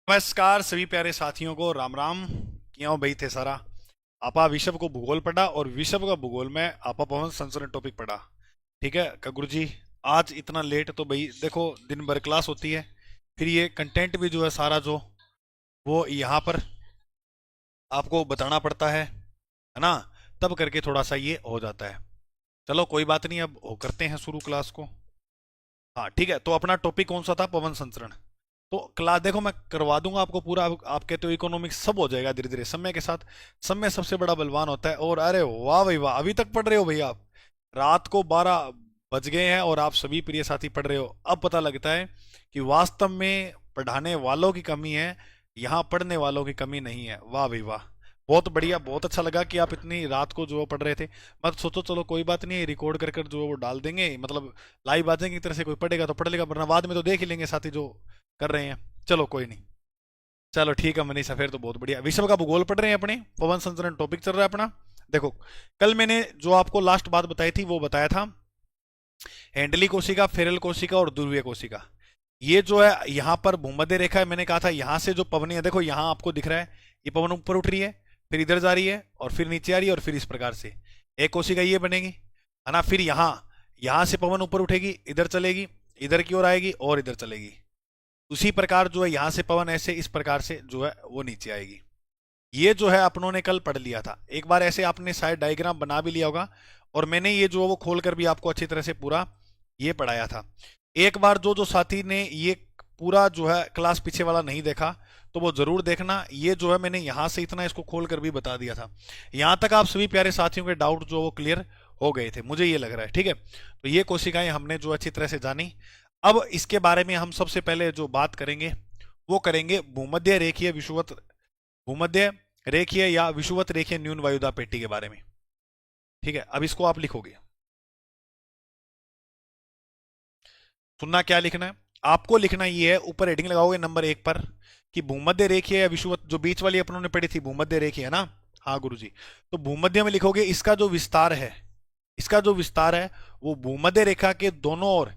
नमस्कार सभी प्यारे साथियों को राम राम। क्यों भाई थे सारा आपा विश्व को भूगोल पढ़ा और विश्व का भूगोल में आपा पवन संस्करण टॉपिक पढ़ा। ठीक है का गुरु जी। आज इतना लेट तो भाई देखो दिन भर क्लास होती है, फिर ये कंटेंट भी जो है सारा जो वो यहाँ पर आपको बताना पड़ता है ना। तब करके थोड़ा सा ये हो जाता है। चलो कोई बात नहीं, अब वो करते हैं शुरू क्लास को। हाँ ठीक है, तो अपना टॉपिक कौन सा था? पवन संचरण। तो क्लास देखो मैं करवा दूंगा आपको पूरा। आप कहते हो इकोनॉमिक्स, सब हो जाएगा धीरे धीरे समय के साथ। समय सबसे बड़ा बलवान होता है। और अरे वाह भाई वाह, अभी तक पढ़ रहे हो भाई आप। रात को 12 बज गए हैं और आप सभी प्रिय साथी पढ़ रहे हो। अब पता लगता है कि वास्तव में पढ़ाने वालों की कमी है, यहाँ पढ़ने वालों की कमी नहीं है। वाह भाई वाह, बहुत बढ़िया, बहुत अच्छा लगा कि आप इतनी रात को जो पढ़ रहे थे। मैं तो सोचो चलो कोई बात नहीं, रिकॉर्ड कर कर जो वो डाल देंगे, मतलब लाइव आ जाएंगे। एक तरह से कोई पढ़ेगा तो पढ़ लेगा, वरना बाद में तो देख ही लेंगे साथी जो कर रहे हैं। चलो कोई नहीं। चलो ठीक है मनीषा, फिर तो बहुत बढ़िया। विश्व का भूगोल पढ़ रहे हैं अपने, पवन संचरण टॉपिक चल रहा है अपना। देखो कल मैंने जो आपको लास्ट बात बताई थी वो बताया था हैंडली कोशिका, फेरल कोशिका और ध्रुवीय कोशिका। ये जो है यहाँ पर भूमध्य रेखा है। मैंने कहा था यहाँ से जो पवनी है, देखो यहाँ आपको दिख रहा है ये पवन ऊपर उठ रही है, फिर इधर जा रही है और फिर नीचे आ रही है और फिर इस प्रकार से एक कोशिका ये बनेगी, है ना। फिर यहाँ यहाँ से पवन ऊपर उठेगी, इधर चलेगी, इधर की ओर आएगी और इधर चलेगी। उसी प्रकार जो है यहाँ से पवन ऐसे इस प्रकार से जो है वो नीचे आएगी। ये जो है अपनों ने कल पढ़ लिया था एक बार, ऐसे आपने शायद डायग्राम बना भी लिया होगा। और मैंने ये जो है वो खोल कर भी आपको अच्छी तरह से पूरा ये पढ़ाया था। एक बार जो जो साथी ने ये पूरा जो है क्लास पीछे वाला नहीं देखा तो वो जरूर देखना। ये जो है मैंने यहाँ से इतना इसको खोल कर भी बता दिया था। यहाँ तक आप सभी प्यारे साथियों के डाउट जो वो क्लियर हो गए थे, मुझे ये लग रहा है। ठीक है, तो ये कोशिकाएं हमने जो अच्छी तरह से जानी। अब इसके बारे में हम सबसे पहले जो बात करेंगे वो करेंगे भूमध्य रेखीय विषुवत, भूमध्य रेखीय या विषुवत रेखीय न्यून वायुदा पेटी के बारे में। ठीक है, अब इसको आप लिखोगे। सुनना क्या लिखना है आपको? लिखना ये है, ऊपर हेडिंग लगाओगे नंबर 1 पर कि भूमध्य रेखीय या विषुवत, जो बीच वाली अपनों ने पढ़ी थी भूमध्य रेखीय है ना। हाँ गुरुजी, तो भूमध्य में लिखोगे इसका जो विस्तार है, इसका जो विस्तार है वो भूमध्य रेखा के दोनों ओर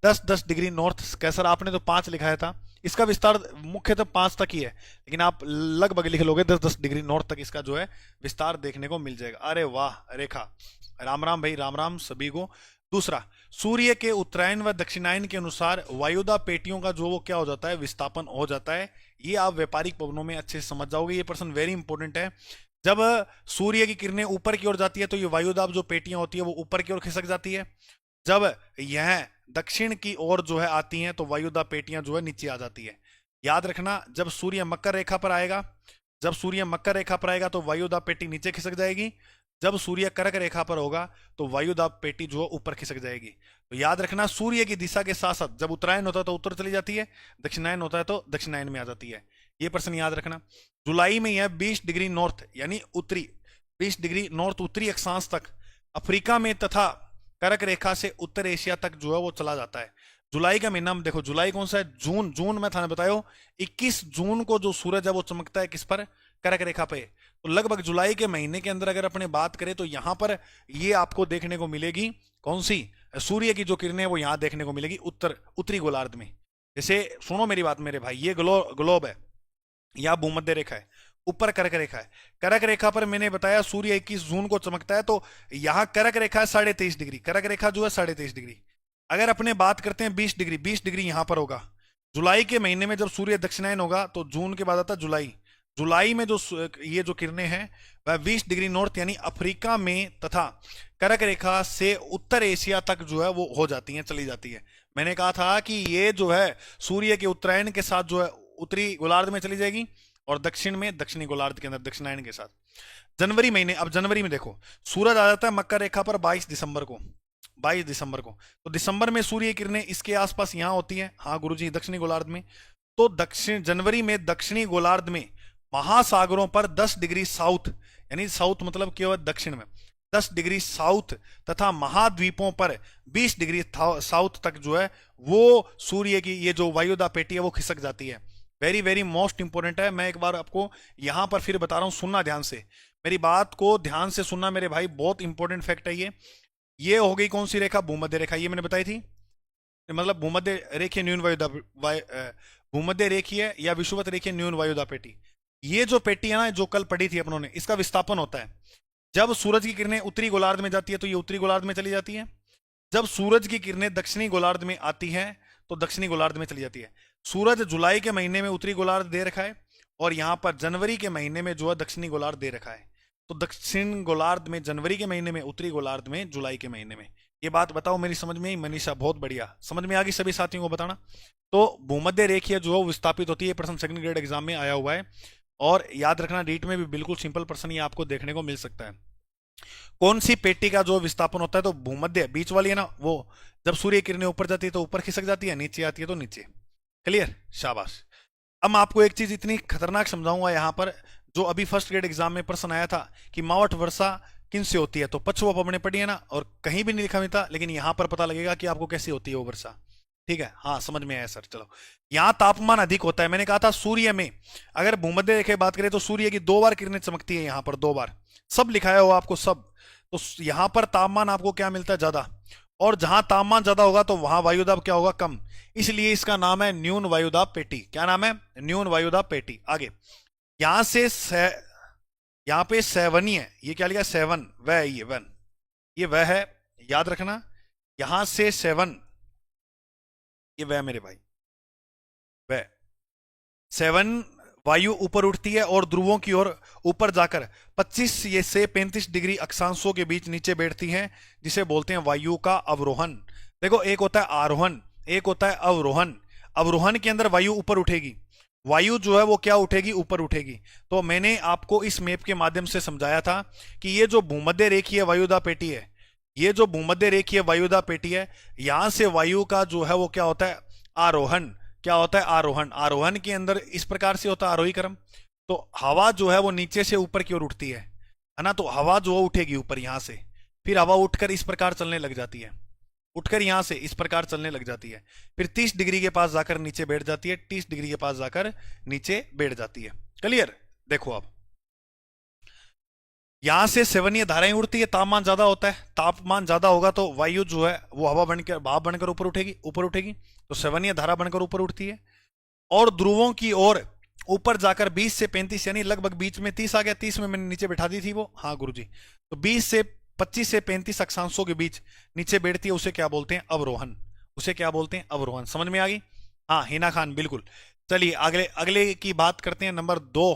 10-10 डिग्री नॉर्थ। कैसर आपने तो 5 लिखाया था, इसका विस्तार मुख्यतः 5 तक ही है, लेकिन आप लगभग लिख लोगे 10-10 डिग्री नॉर्थ तक इसका जो है विस्तार देखने को मिल जाएगा। अरे वाह रेखा, राम राम भाई, राम राम सभी को। दूसरा, सूर्य के उत्तरायण व दक्षिणायन के अनुसार वायुदा पेटियों का जो वो क्या हो जाता है, विस्थापन हो जाता है। ये आप व्यापारिक पवनों में अच्छे से समझ जाओगे, ये पर्सन वेरी इंपॉर्टेंट है। जब सूर्य की किरणें ऊपर की ओर जाती है तो ये वायुदाब जो पेटियां होती है वो ऊपर की ओर खिसक जाती है। जब यह दक्षिण की ओर जो है आती हैं तो वायुदाब पेटियां जो है नीचे आ जाती है। याद रखना, जब सूर्य मकर रेखा पर आएगा, जब सूर्य मकर रेखा पर आएगा तो वायुदाब पेटी नीचे खिसक जाएगी। जब सूर्य कर्क रेखा पर होगा तो वायुदाब पेटी जो ऊपर खिसक जाएगी। तो याद रखना, सूर्य की दिशा के साथ साथ जब उत्तरायण होता है तो उत्तर चली जाती है, दक्षिणायन होता है तो दक्षिणायन में आ जाती है। ये प्रश्न याद रखना। जुलाई में यह 20 डिग्री नॉर्थ यानी उत्तरी, 20 डिग्री नॉर्थ उत्तरी अक्षांश तक अफ्रीका में तथा कर्क रेखा से उत्तर एशिया तक जो है वो चला जाता है। जुलाई का महीना में देखो, जुलाई कौन सा है? जून। जून में था बतायो 21 जून को जो सूरज है वो चमकता है किस पर? कर्क रेखा पे। तो लगभग जुलाई के महीने के अंदर अगर अपने बात करें तो यहां पर ये आपको देखने को मिलेगी कौन सी? सूर्य की जो किरणें वो यहां देखने को मिलेगी उत्तरी गोलार्ध में। जैसे सुनो मेरी बात मेरे भाई, ये ग्लोब है, यह भूमध्य रेखा है, ऊपर कर्क रेखा है। कर्क रेखा पर मैंने बताया सूर्य 21 जून को चमकता है, तो यहां कर्क रेखा है 23.5 डिग्री, कर्क रेखा जो है 23.5 डिग्री। अगर अपने बात करते हैं 20 डिग्री, 20 डिग्री यहां पर होगा। जुलाई के महीने में जब सूर्य दक्षिणायन होगा तो जून के बाद आता है जुलाई। जुलाई में जो ये जो किरणें हैं वह 20 डिग्री नॉर्थ यानी अफ्रीका में तथा कर्क रेखा से उत्तर एशिया तक जो है वो हो जाती हैं, चली जाती है। मैंने कहा था कि ये जो है सूर्य के उत्तरायण के साथ जो है उत्तरी गोलार्ध में चली जाएगी और दक्षिण में दक्षिणी गोलार्ध के अंदर दक्षिणायन के साथ। जनवरी महीने, अब जनवरी में देखो सूरज आ जाता है मकर रेखा पर 22 दिसंबर को, 22 दिसंबर को। तो दिसंबर में सूर्य किरणें इसके आसपास यहां होती है, हाँ गुरुजी, दक्षिणी गोलार्ध में। तो दक्षिण जनवरी में दक्षिणी गोलार्ध में महासागरों पर 10 डिग्री साउथ यानी साउथ मतलब केवल दक्षिण में 10 डिग्री साउथ तथा महाद्वीपों पर 20 डिग्री साउथ तक जो है वो सूर्य की ये जो वायुदा पेटी है वो खिसक जाती है। वेरी वेरी मोस्ट इंपोर्टेंट है। मैं एक बार आपको यहां पर फिर बता रहा हूं, सुनना ध्यान से, मेरी बात को ध्यान से सुनना मेरे भाई, बहुत इंपॉर्टेंट फैक्ट है ये। ये हो गई कौन सी रेखा? भूमध्य रेखा, ये मैंने बताई थी, मतलब भूमध्य रेखीय न्यून वायुदा भूमध्य रेखीय या विषुवत रेखीय न्यून वायुदा पेटी। ये जो पेटी है ना, जो कल पढ़ी थी अपनों ने, इसका विस्थापन होता है जब सूरज की किरणें उत्तरी गोलार्ध में जाती है तो ये उत्तरी गोलार्ध में चली जाती है, जब सूरज की किरणें दक्षिणी गोलार्ध में आती है तो दक्षिणी गोलार्ध में चली जाती है। सूरज जुलाई के महीने में उत्तरी गोलार्ध दे रखा है और यहां पर जनवरी के महीने में जो है दक्षिणी गोलार्ध दे रखा है। तो दक्षिण गोलार्ध में जनवरी के महीने में, उत्तरी गोलार्ध में जुलाई के महीने में। ये बात बताओ मेरी समझ में आई मनीषा? बहुत बढ़िया, समझ में आ गई सभी साथियों को बताना। तो भूमध्य रेखीय जो है विस्थापित होती है, प्रश्न सेकंड ग्रेड एग्जाम में आया हुआ है और याद रखना रीट में भी बिल्कुल सिंपल प्रश्न ये आपको देखने को मिल सकता है। कौन सी पेटी का जो विस्थापन होता है? तो भूमध्य, बीच वाली है ना वो, जब सूर्य किरणें ऊपर जाती है तो ऊपर खिसक जाती है, नीचे आती है तो नीचे। क्लियर, शाबाश। अब मैं आपको एक चीज इतनी खतरनाक समझाऊंगा यहां पर, जो अभी फर्स्ट ग्रेड एग्जाम में प्रश्न आया था कि मावठ वर्षा किन से होती है, तो पछुआ पवने पड़ी है ना, और कहीं भी नहीं लिखा हुआ था, लेकिन यहां पर पता लगेगा कि आपको कैसी होती है वो वर्षा। ठीक है, हाँ समझ में आया सर। चलो, यहाँ तापमान अधिक होता है, मैंने कहा था सूर्य में, अगर भूमध्य रेखा की बात करें तो सूर्य की 2 बार किरणें चमकती है, यहाँ पर 2 बार, सब लिखाया हो आपको सब। तो यहाँ पर तापमान आपको क्या मिलता है? ज्यादा। और जहां तापमान ज्यादा होगा तो वहां वायुदाब क्या होगा? कम। इसलिए इसका नाम है न्यून वायुदाब पेटी। क्या नाम है? न्यून वायुदाब पेटी। आगे यहां से यहाँ पे 7 ही है, ये क्या लिखा? 7, वह ये 1, ये वह है, याद रखना। यहां से 7, ये वह मेरे भाई, वह 7 वायु ऊपर उठती है और ध्रुवों की ओर ऊपर जाकर 25 ये से 35 डिग्री अक्षांशों के बीच नीचे बैठती हैं, जिसे बोलते हैं वायु का अवरोहन। देखो, एक होता है आरोहण, एक होता है अवरोहन। अवरोहन के अंदर वायु ऊपर उठेगी, वायु जो है वो क्या उठेगी? ऊपर उठेगी। तो मैंने आपको इस मैप के माध्यम से समझाया था कि ये जो भूमध्य रेखीय वायुदा पेटी है, ये जो भूमध्य रेखीय वायुदा पेटी है, यहां से वायु का जो है वो क्या होता है? आरोहण। क्या होता है? आरोहण। आरोहण के अंदर इस प्रकार से होता है आरोही क्रम। तो हवा जो है वो नीचे से ऊपर की ओर उठती है ना, तो हवा जो उठेगी ऊपर यहां से, फिर हवा उठकर इस प्रकार चलने लग जाती है, उठकर यहां से इस प्रकार चलने लग जाती है, फिर 30 डिग्री के पास जाकर नीचे बैठ जाती है, 30 डिग्री के पास जाकर नीचे बैठ जाती है। क्लियर? देखो अब यहां से सेवनीय धाराएं उड़ती है, तापमान ज्यादा होता है, तापमान ज्यादा होगा तो वायु जो है वो हवा बनकर, भाप बनकर ऊपर उठेगी, ऊपर उठेगी, तो सेवनीय धारा बनकर ऊपर उठती है और ध्रुवों की ओर ऊपर जाकर 20 से 35, यानी लगभग बीच में 30 आ गया, 30 में मैंने नीचे बैठा दी थी वो, हाँ गुरुजी, तो 20 से 25 से 35 अक्षांशों के बीच नीचे बैठती है, उसे क्या बोलते हैं? अवरोहन। उसे क्या बोलते हैं? अवरोहन। समझ में आ गई? हाँ हिना खान, बिल्कुल। चलिए अगले अगले की बात करते हैं, नंबर 2।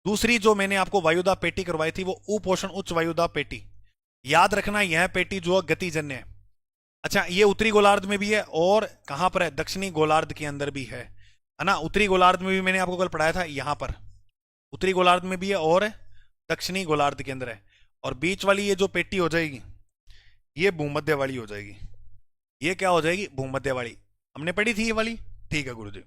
दूसरी जो मैंने आपको वायुदा पेटी करवाई थी वो उपोषण उच्च वायुदा पेटी। याद रखना, यह पेटी जो गतिजन्य है। अच्छा, ये उत्तरी गोलार्ध में भी है और कहां पर है? दक्षिणी गोलार्ध के अंदर भी है ना। उत्तरी गोलार्ध में भी मैंने आपको कल पढ़ाया था, यहां पर उत्तरी गोलार्ध में भी है और दक्षिणी गोलार्ध के अंदर है। और बीच वाली ये जो पेटी हो जाएगी, ये भूमध्य वाली हो जाएगी। ये क्या हो जाएगी? भूमध्य वाली। हमने पढ़ी थी ये वाली, ठीक है गुरुजी।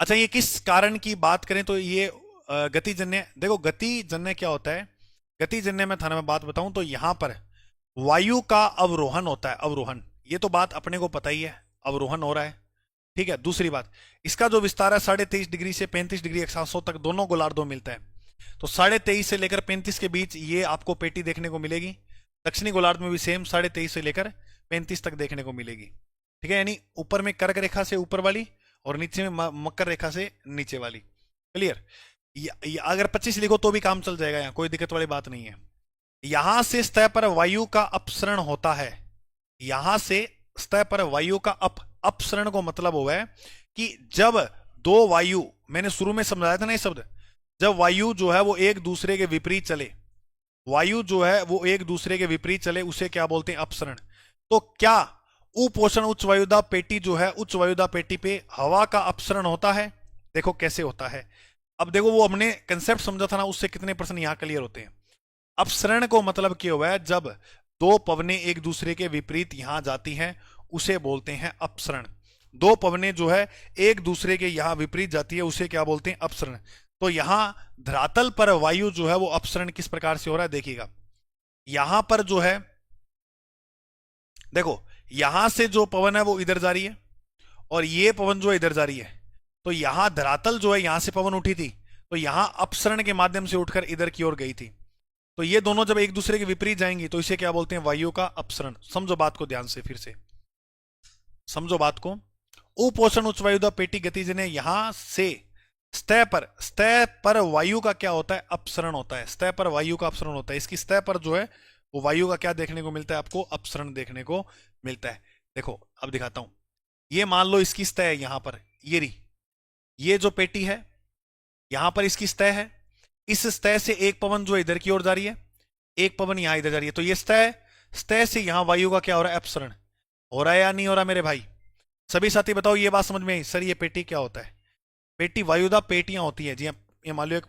अच्छा, ये किस कारण की बात करें तो ये गतिजन्य। देखो, गतिजन्य क्या होता है? गतिजन्य में थाना में बात बताऊं तो यहां पर वायु का अवरोहन होता है, अवरोहन। ये तो बात अपने को पता ही है, अवरोहन हो रहा है, ठीक है। दूसरी बात, इसका जो विस्तार है 23.5 डिग्री से 35 डिग्री अक्षांशों तक दोनों गोलार्धों में मिलता है। तो 23.5 से लेकर 35 के बीच ये आपको पेटी देखने को मिलेगी। दक्षिणी गोलार्ध में भी सेम 23.5 से लेकर 35 तक देखने को मिलेगी, ठीक है। यानी ऊपर में कर्क रेखा से ऊपर वाली और नीचे में मकर रेखा से नीचे वाली। क्लियर? अगर 25 लिखो तो भी काम चल जाएगा, यहाँ कोई दिक्कत वाली बात नहीं है। यहां से सतह पर वायु का अपसरण होता है। यहां से सतह पर वायु का अपसरण को मतलब हुआ है कि जब दो वायु, मैंने शुरू में समझाया था ना ये शब्द, जब वायु जो है वो एक दूसरे के विपरीत चले, वायु जो है वो एक दूसरे के विपरीत चले, उसे क्या बोलते हैं? अपसरण। तो क्या उपोषण उच्च वायुदा पेटी जो है, उच्च वायुदा पेटी पे हवा का अपसरण होता है? देखो कैसे होता है। अब देखो, वो हमने कंसेप्ट समझा था ना, उससे कितने प्रश्न यहां क्लियर होते हैं। अपसरण को मतलब क्या हुआ है? जब दो पवनें एक दूसरे के विपरीत यहां जाती हैं, उसे बोलते हैं अपसरण। दो पवनें जो है एक दूसरे के यहां विपरीत जाती है, उसे क्या बोलते हैं? अपसरण। तो यहां धरातल पर वायु जो है वो अपसरण किस प्रकार से हो रहा है देखिएगा। यहां पर जो है, देखो यहां से जो पवन है वो इधर जा रही है और ये पवन जो है इधर जा रही है। तो यहां धरातल जो है, यहां से पवन उठी थी तो यहां अपसरण के माध्यम से उठकर इधर की ओर गई थी। तो ये दोनों जब एक दूसरे के विपरीत जाएंगी तो इसे क्या बोलते हैं? वायु का अपसरण। समझो बात को ध्यान से, फिर से समझो बात को। उपोषण उच्च वायुदा पेटी गतिज ने यहां से सतह पर वायु का क्या होता है, अपसरण होता है। सतह पर वायु का अपसरण होता है। इसकी सतह पर जो है वो वायु का क्या देखने को मिलता है, आपको अपसरण देखने को मिलता है। देखो अब दिखाता हूं। ये मान लो इसकी सतह है यहां पर, ये रही, ये जो पेटी है यहां पर इसकी सतह है। इस सतह से एक पवन जो इधर की ओर जा रही है, एक पवन यहां इधर जा रही है, तो ये सतह है। सतह से यहां वायु का क्या हो रहा है, अपसरण हो रहा है या नहीं हो रहा मेरे भाई? सभी साथी बताओ, ये बात समझ में आई? सर ये पेटी क्या होता है? पेटी वायुदा पेटियां होती है जी। ये मान लो एक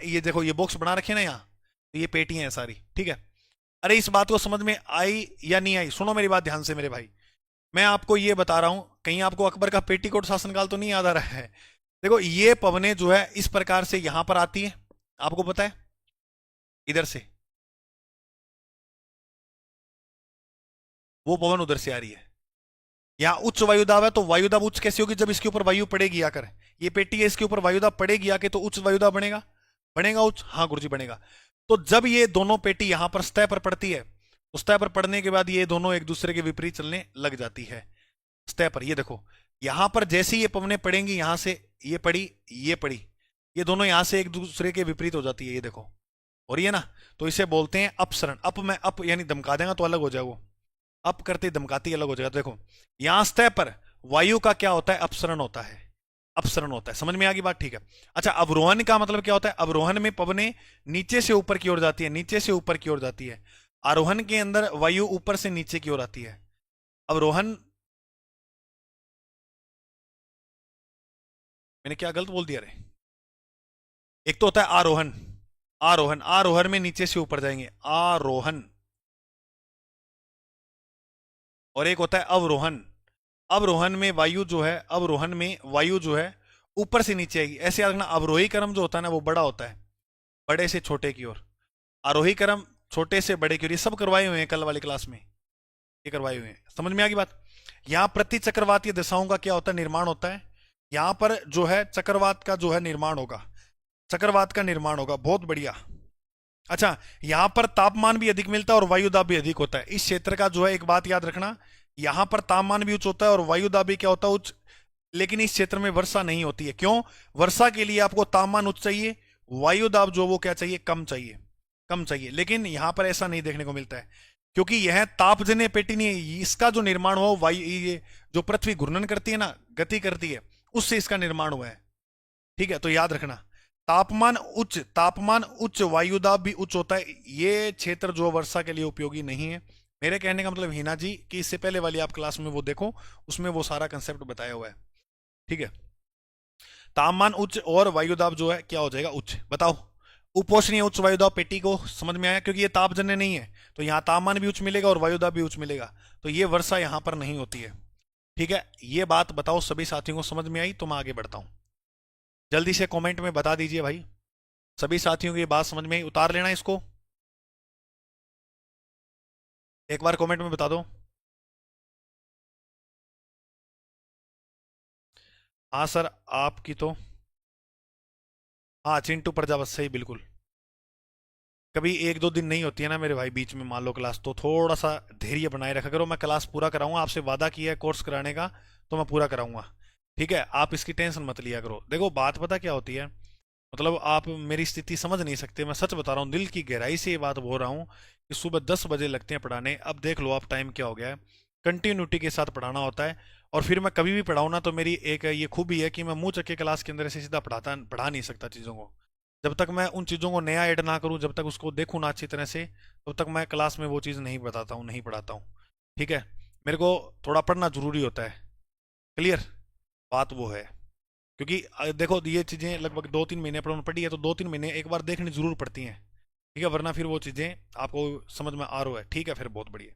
ये देखो ये बॉक्स बना रखे ना यहाँ, तो ये पेटियां हैं सारी, ठीक है। अरे इस बात को समझ में आई या नहीं आई? सुनो मेरी बात ध्यान से मेरे भाई, मैं आपको ये बता रहा हूं, कहीं आपको अकबर का पेटीकोट शासनकाल तो नहीं याद आ रहा है? देखो ये पवने जो है इस प्रकार से यहां पर आती है, आपको पता है, इधर से वो पवन उधर से आ रही है। यहाँ उच्च वायुदाब है, तो वायुदाब उच्च कैसे होगी? जब इसके ऊपर वायु पड़ेगी आकर, ये पेटी है, इसके ऊपर वायुदाब पड़ेगी आके, तो उच्च वायुदाब बनेगा। बनेगा उच्च? हाँ गुरुजी बनेगा। तो जब ये दोनों पेटी यहां पर सतह पर पड़ती है, तो सतह पर पड़ने के बाद ये दोनों एक दूसरे के विपरीत चलने लग जाती है सतह पर। ये देखो यहां पर जैसे ये पवने पड़ेंगी, यहां से ये पड़ी, ये पड़ी, ये दोनों यहां से एक दूसरे के विपरीत हो जाती है, ये देखो हो रही है ना। तो इसे बोलते हैं अपसरण। अप में अप यानी धमका देगा तो अलग हो जाएगा, वो अप करते धमकाती अलग हो जाएगा। तो देखो यहां सतह पर वायु का क्या होता है, अपसरण होता है। अपसरण होता है, समझ में आ गई बात? ठीक है। अच्छा अवरोहन का मतलब क्या होता है? अवरोहन में पवने नीचे से ऊपर की ओर जाती है, नीचे से ऊपर की ओर जाती है। आरोहण के अंदर वायु ऊपर से नीचे की ओर आती है। अवरोहन, मैंने क्या गलत बोल दिया रे? एक तो होता है आरोहण, आरोहण, आरोहण में नीचे से ऊपर जाएंगे, आरोहण। और एक होता है अवरोहन। अवरोहन में वायु जो है, अवरोहन में वायु जो है ऊपर से नीचे आएगी। ऐसे याद रखना, अवरोही क्रम जो होता है ना वो बड़ा होता है, बड़े से छोटे की ओर। आरोही क्रम छोटे से बड़े की ओर। ये सब करवाए हुए हैं कल वाली क्लास में, ये करवाए हुए हैं। समझ में आ गई बात? यहां प्रति चक्रवातीय दिशाओं का क्या होता है, निर्माण होता है। यहां पर जो है चक्रवात का जो है निर्माण होगा, चक्रवात का निर्माण होगा। बहुत बढ़िया। अच्छा यहां पर तापमान भी अधिक मिलता है और वायुदाब भी अधिक होता है। इस क्षेत्र का जो है एक बात याद रखना, यहां पर तापमान भी उच्च होता है और वायुदाब भी क्या होता है, उच्च। लेकिन इस क्षेत्र में वर्षा नहीं होती है। क्यों? वर्षा के लिए आपको तापमान उच्च चाहिए, वायुदाब जो वो क्या चाहिए, कम चाहिए, कम चाहिए। लेकिन यहां पर ऐसा नहीं देखने को मिलता है, क्योंकि यह तापजन्य पेटी नहीं है। इसका जो निर्माण हुआ वायु, ये जो पृथ्वी घूर्णन करती है ना, गति करती है, उससे इसका निर्माण हुआ है। ठीक है, तो याद रखना, तापमान उच्च, वायुदाब भी उच्च होता है। ये क्षेत्र जो वर्षा के लिए उपयोगी नहीं है। मेरे कहने का मतलब हिना जी कि इससे पहले वाली आप क्लास में वो देखो, उसमें वो सारा कंसेप्ट बताया हुआ है। ठीक है, तापमान उच्च और वायुदाब जो है क्या हो जाएगा, उच्च। बताओ उपोष्णीय उच्च वायुदाब पेटी को समझ में आया? क्योंकि ये तापजन्य नहीं है, तो यहाँ तापमान भी उच्च मिलेगा और वायुदाब भी उच्च मिलेगा, तो ये वर्षा यहाँ पर नहीं होती है। ठीक है, ये बात बताओ सभी साथियों को समझ में आई? तो मैं आगे बढ़ता हूं, जल्दी से कमेंट में बता दीजिए भाई, सभी साथियों की ये बात समझ में आई? उतार लेना इसको, एक बार कमेंट में बता दो। हाँ सर आपकी तो, हाँ चिंटू प्रजापत सही, बिल्कुल। कभी एक दो दिन नहीं होती है ना मेरे भाई बीच में मान लो क्लास, तो थोड़ा सा धैर्य बनाए रखा करो। मैं क्लास पूरा कराऊंगा, आपसे वादा किया है कोर्स कराने का, तो मैं पूरा कराऊंगा। ठीक है, आप इसकी टेंशन मत लिया करो। देखो बात पता क्या होती है, मतलब आप मेरी स्थिति समझ नहीं सकते, मैं सच बता रहा हूँ, दिल की गहराई से ये बात बोल रहा हूँ कि सुबह 10 बजे लगते हैं पढ़ाने। अब देख लो आप टाइम क्या हो गया है, कंटिन्यूटी के साथ पढ़ाना होता है। और फिर मैं कभी भी पढ़ाऊँ ना, तो मेरी एक ये खूबी है कि मैं मुंह चक्के क्लास के अंदर से सीधा पढ़ा नहीं सकता चीज़ों को। जब तक मैं उन चीज़ों को नया ऐड ना करूँ, जब तक उसको देखूँ ना अच्छी तरह से, तब तक मैं क्लास में वो चीज़ नहीं बताता हूँ, नहीं पढ़ाता हूँ। ठीक है, मेरे को थोड़ा पढ़ना जरूरी होता है। क्लियर बात वो है, क्योंकि देखो ये चीज़ें लगभग 2-3 महीने पर पढ़ी है, तो 2-3 महीने एक बार देखनी जरूर पड़ती हैं। ठीक है, वरना फिर वो चीज़ें आपको समझ में आ रहा है। ठीक है, फिर बहुत बढ़िया।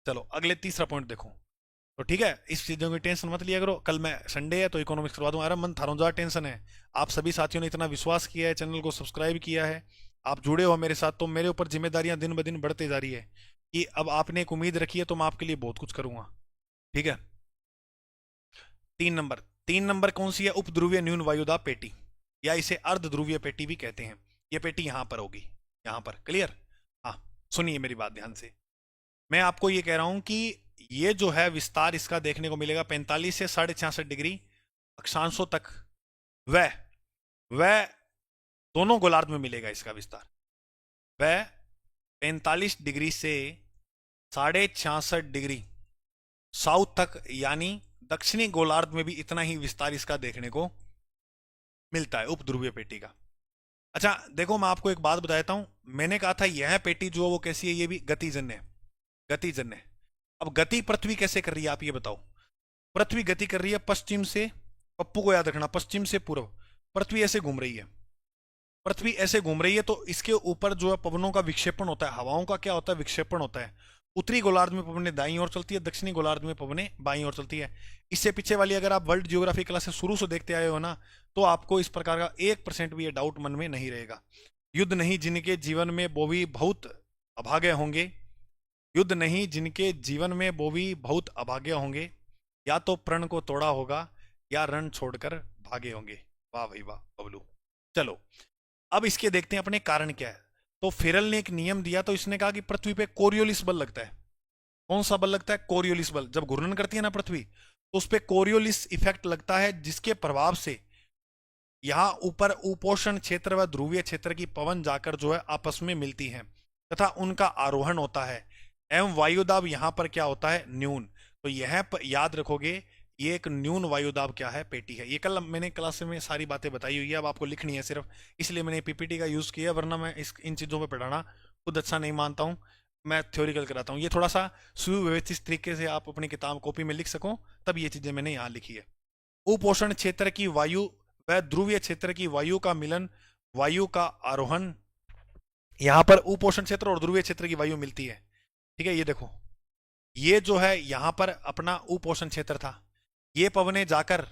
चलो अगले तीसरा पॉइंट देखो। तो ठीक है, इस चीज़ों की टेंशन मत लिया करो। कल मैं संडे है तो इकोनॉमिक्स करवा दूंगा। अरे मन थारों ज़्यादा टेंशन है, आप सभी साथियों ने इतना विश्वास किया है, चैनल को सब्सक्राइब किया है, आप जुड़े हो मेरे साथ, तो मेरे ऊपर जिम्मेदारियां दिन ब दिन बढ़ते जा रही है कि अब आपने एक उम्मीद रखी है तो मैं आपके लिए बहुत कुछ करूंगा। ठीक है, 3 नंबर, 3 नंबर कौन सी है? उपध्रुवीय न्यून वायुदाब पेटी, या इसे अर्ध ध्रुवीय पेटी भी कहते हैं। ये पेटी यहां पर होगी, यहां पर। क्लियर? हाँ सुनिए मेरी बात ध्यान से, मैं आपको ये कह रहा हूं कि ये जो है विस्तार इसका देखने को मिलेगा 45 से 66.5 डिग्री अक्षांशों तक। वह वह दोनों गोलार्ध में मिलेगा इसका विस्तार। वह 45 डिग्री से 66.5 डिग्री साउथ तक, यानी दक्षिणी गोलार्ध में भी इतना ही विस्तार इसका देखने को मिलता है उपध्रुवीय पेटी का। अच्छा देखो, मैं आपको एक बात बता देता हूं। मैंने कहा था यह पेटी जो है वो कैसी है, ये भी गतिजन्य है, गतिजन्य है। अब गति पृथ्वी कैसे कर रही है आप ये बताओ। पृथ्वी गति कर रही है पश्चिम से, पप्पू को याद रखना, पश्चिम से पूर्व पृथ्वी ऐसे घूम रही है। पृथ्वी ऐसे घूम रही है तो इसके ऊपर जो है पवनों का विक्षेपण होता है, हवाओं का क्या होता है, विक्षेपण होता है। उत्तरी गोलार्ध में पवनें दाईं ओर चलती है, दक्षिणी गोलार्ध में पवनें बाईं ओर चलती है। इससे पीछे वाली अगर आप वर्ल्ड जियोग्राफी क्लास से शुरू से देखते आए हो ना, तो आपको इस प्रकार का 1% भी ये डाउट मन में नहीं रहेगा। युद्ध नहीं जिनके जीवन में वो भी बहुत अभागे होंगे, युद्ध नहीं जिनके जीवन में वो भी बहुत अभागे होंगे, या तो प्रण को तोड़ा होगा या रण छोड़कर भागे होंगे। वाह भाई वाह बबलू। चलो अब इसके देखते हैं अपने कारण क्या है। तो फेरल ने एक नियम दिया, तो इसने कहा कि पृथ्वी पे कोरियोलिस बल लगता है। कौन सा बल लगता है, कोरियोलिस बल। जब घूर्णन करती है ना पृथ्वी, तो उस पे कोरियोलिस इफेक्ट लगता है, जिसके प्रभाव से यहां ऊपर उपोषण क्षेत्र व ध्रुवीय क्षेत्र की पवन जाकर जो है आपस में मिलती हैं तथा उनका आरोहण होता है, एवं वायुदाब यहां पर क्या होता है, न्यून। तो यह याद रखोगे, ये एक न्यून वायुदाब क्या है, पेटी है। ये कल मैंने क्लास में सारी बातें बताई हुई है, अब आपको लिखनी है सिर्फ, इसलिए मैंने पीपीटी का यूज किया, वरना मैं इन चीजों पे पढ़ाना खुद अच्छा नहीं मानता हूँ, मैं थ्योरिकल कराता हूँ। ये थोड़ा सा सुव्यवस्थित तरीके से आप अपनी किताब कॉपी में लिख सको, तब ये चीजें मैंने यहाँ लिखी है। उपोषण क्षेत्र की वायु व ध्रुवीय क्षेत्र की वायु का मिलन, वायु का आरोहण। यहां पर उपोषण क्षेत्र और ध्रुवीय क्षेत्र की वायु मिलती है। ठीक है, ये देखो, ये जो है यहां पर अपना उपोषण क्षेत्र था, ये पवने जाकर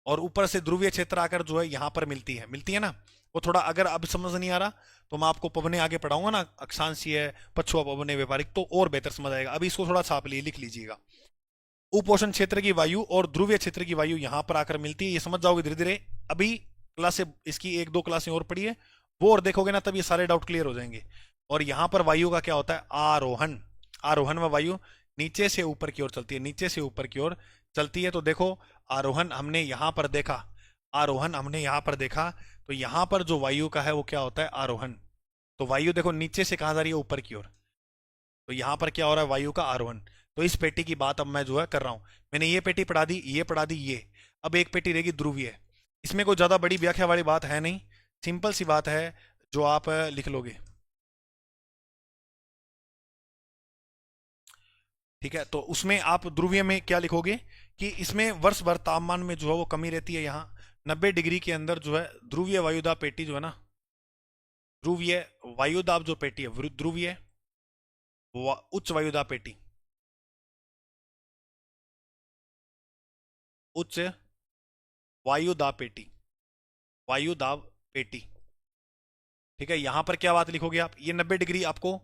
और ऊपर से ध्रुवीय क्षेत्र आकर जो है यहां पर मिलती है ना। वो थोड़ा अगर अब समझ नहीं आ रहा तो मैं आपको पवने आगे पढ़ाऊंगा ना, अक्षांशीय, पछुआ पवने, व्यापारिक, तो और बेहतर समझ आएगा। अभी इसको थोड़ा छाप लिए, लिख लीजिएगा। उपोषण क्षेत्र की वायु और ध्रुवीय क्षेत्र की वायु यहां पर आकर मिलती है, ये समझ जाओगे धीरे धीरे। अभी क्लास से इसकी 1-2 क्लासें और पढ़िए, वो और देखोगे ना, तब ये सारे डाउट क्लियर हो जाएंगे। और यहां पर वायु का क्या होता है, आरोहण। आरोहण व वायु नीचे से ऊपर की ओर चलती है, नीचे से ऊपर की ओर चलती है। तो देखो, आरोहण हमने यहां पर देखा, आरोहण हमने यहां पर देखा, तो यहां पर जो वायु का है वो क्या होता है, आरोहण। तो वायु देखो नीचे से कहां जा रही है, ऊपर की ओर, तो यहां पर क्या हो रहा है, वायु का आरोहण। तो इस पेटी की बात अब मैं जो है कर रहा हूं। मैंने ये पेटी पढ़ा दी, ये पढ़ा दी, ये। अब एक पेटी रहेगी ध्रुवीय। इसमें कोई ज्यादा बड़ी व्याख्या वाली बात है नहीं, सिंपल सी बात है जो आप लिख लोगे। ठीक है, तो उसमें आप ध्रुवीय में क्या लिखोगे कि इसमें वर्ष भर तापमान में जो है वो कमी रहती है। यहाँ 90 डिग्री के अंदर जो है ध्रुवीय वायुदाब पेटी जो है ना, ध्रुवीय वायुदाब जो पेटी है, ध्रुवीय उच्च वायुदाब पेटी, उच्च वायुदाब पेटी, वायुदाब पेटी। ठीक है, यहां पर क्या बात लिखोगे आप, ये 90 डिग्री आपको,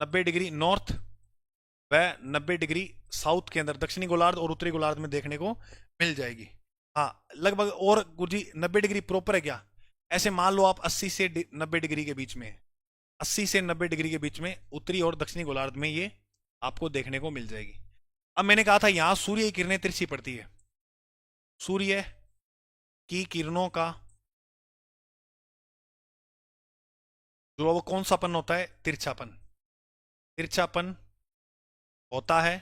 90 डिग्री नॉर्थ व 90 डिग्री साउथ के अंदर दक्षिणी गोलार्ध और उत्तरी गोलार्ध में देखने को मिल जाएगी। हाँ लगभग, और गुरुजी 90 डिग्री प्रॉपर है क्या, ऐसे मान लो आप 80 से 90 डिग्री के बीच में, 80 से 90 डिग्री के बीच में उत्तरी और दक्षिणी गोलार्ध में ये आपको देखने को मिल जाएगी। अब मैंने कहा था यहां सूर्य की किरणें तिरछी पड़ती है, सूर्य की किरणों का जो वो कौन सा पन होता है, तिरछापन, तिरछापन होता है।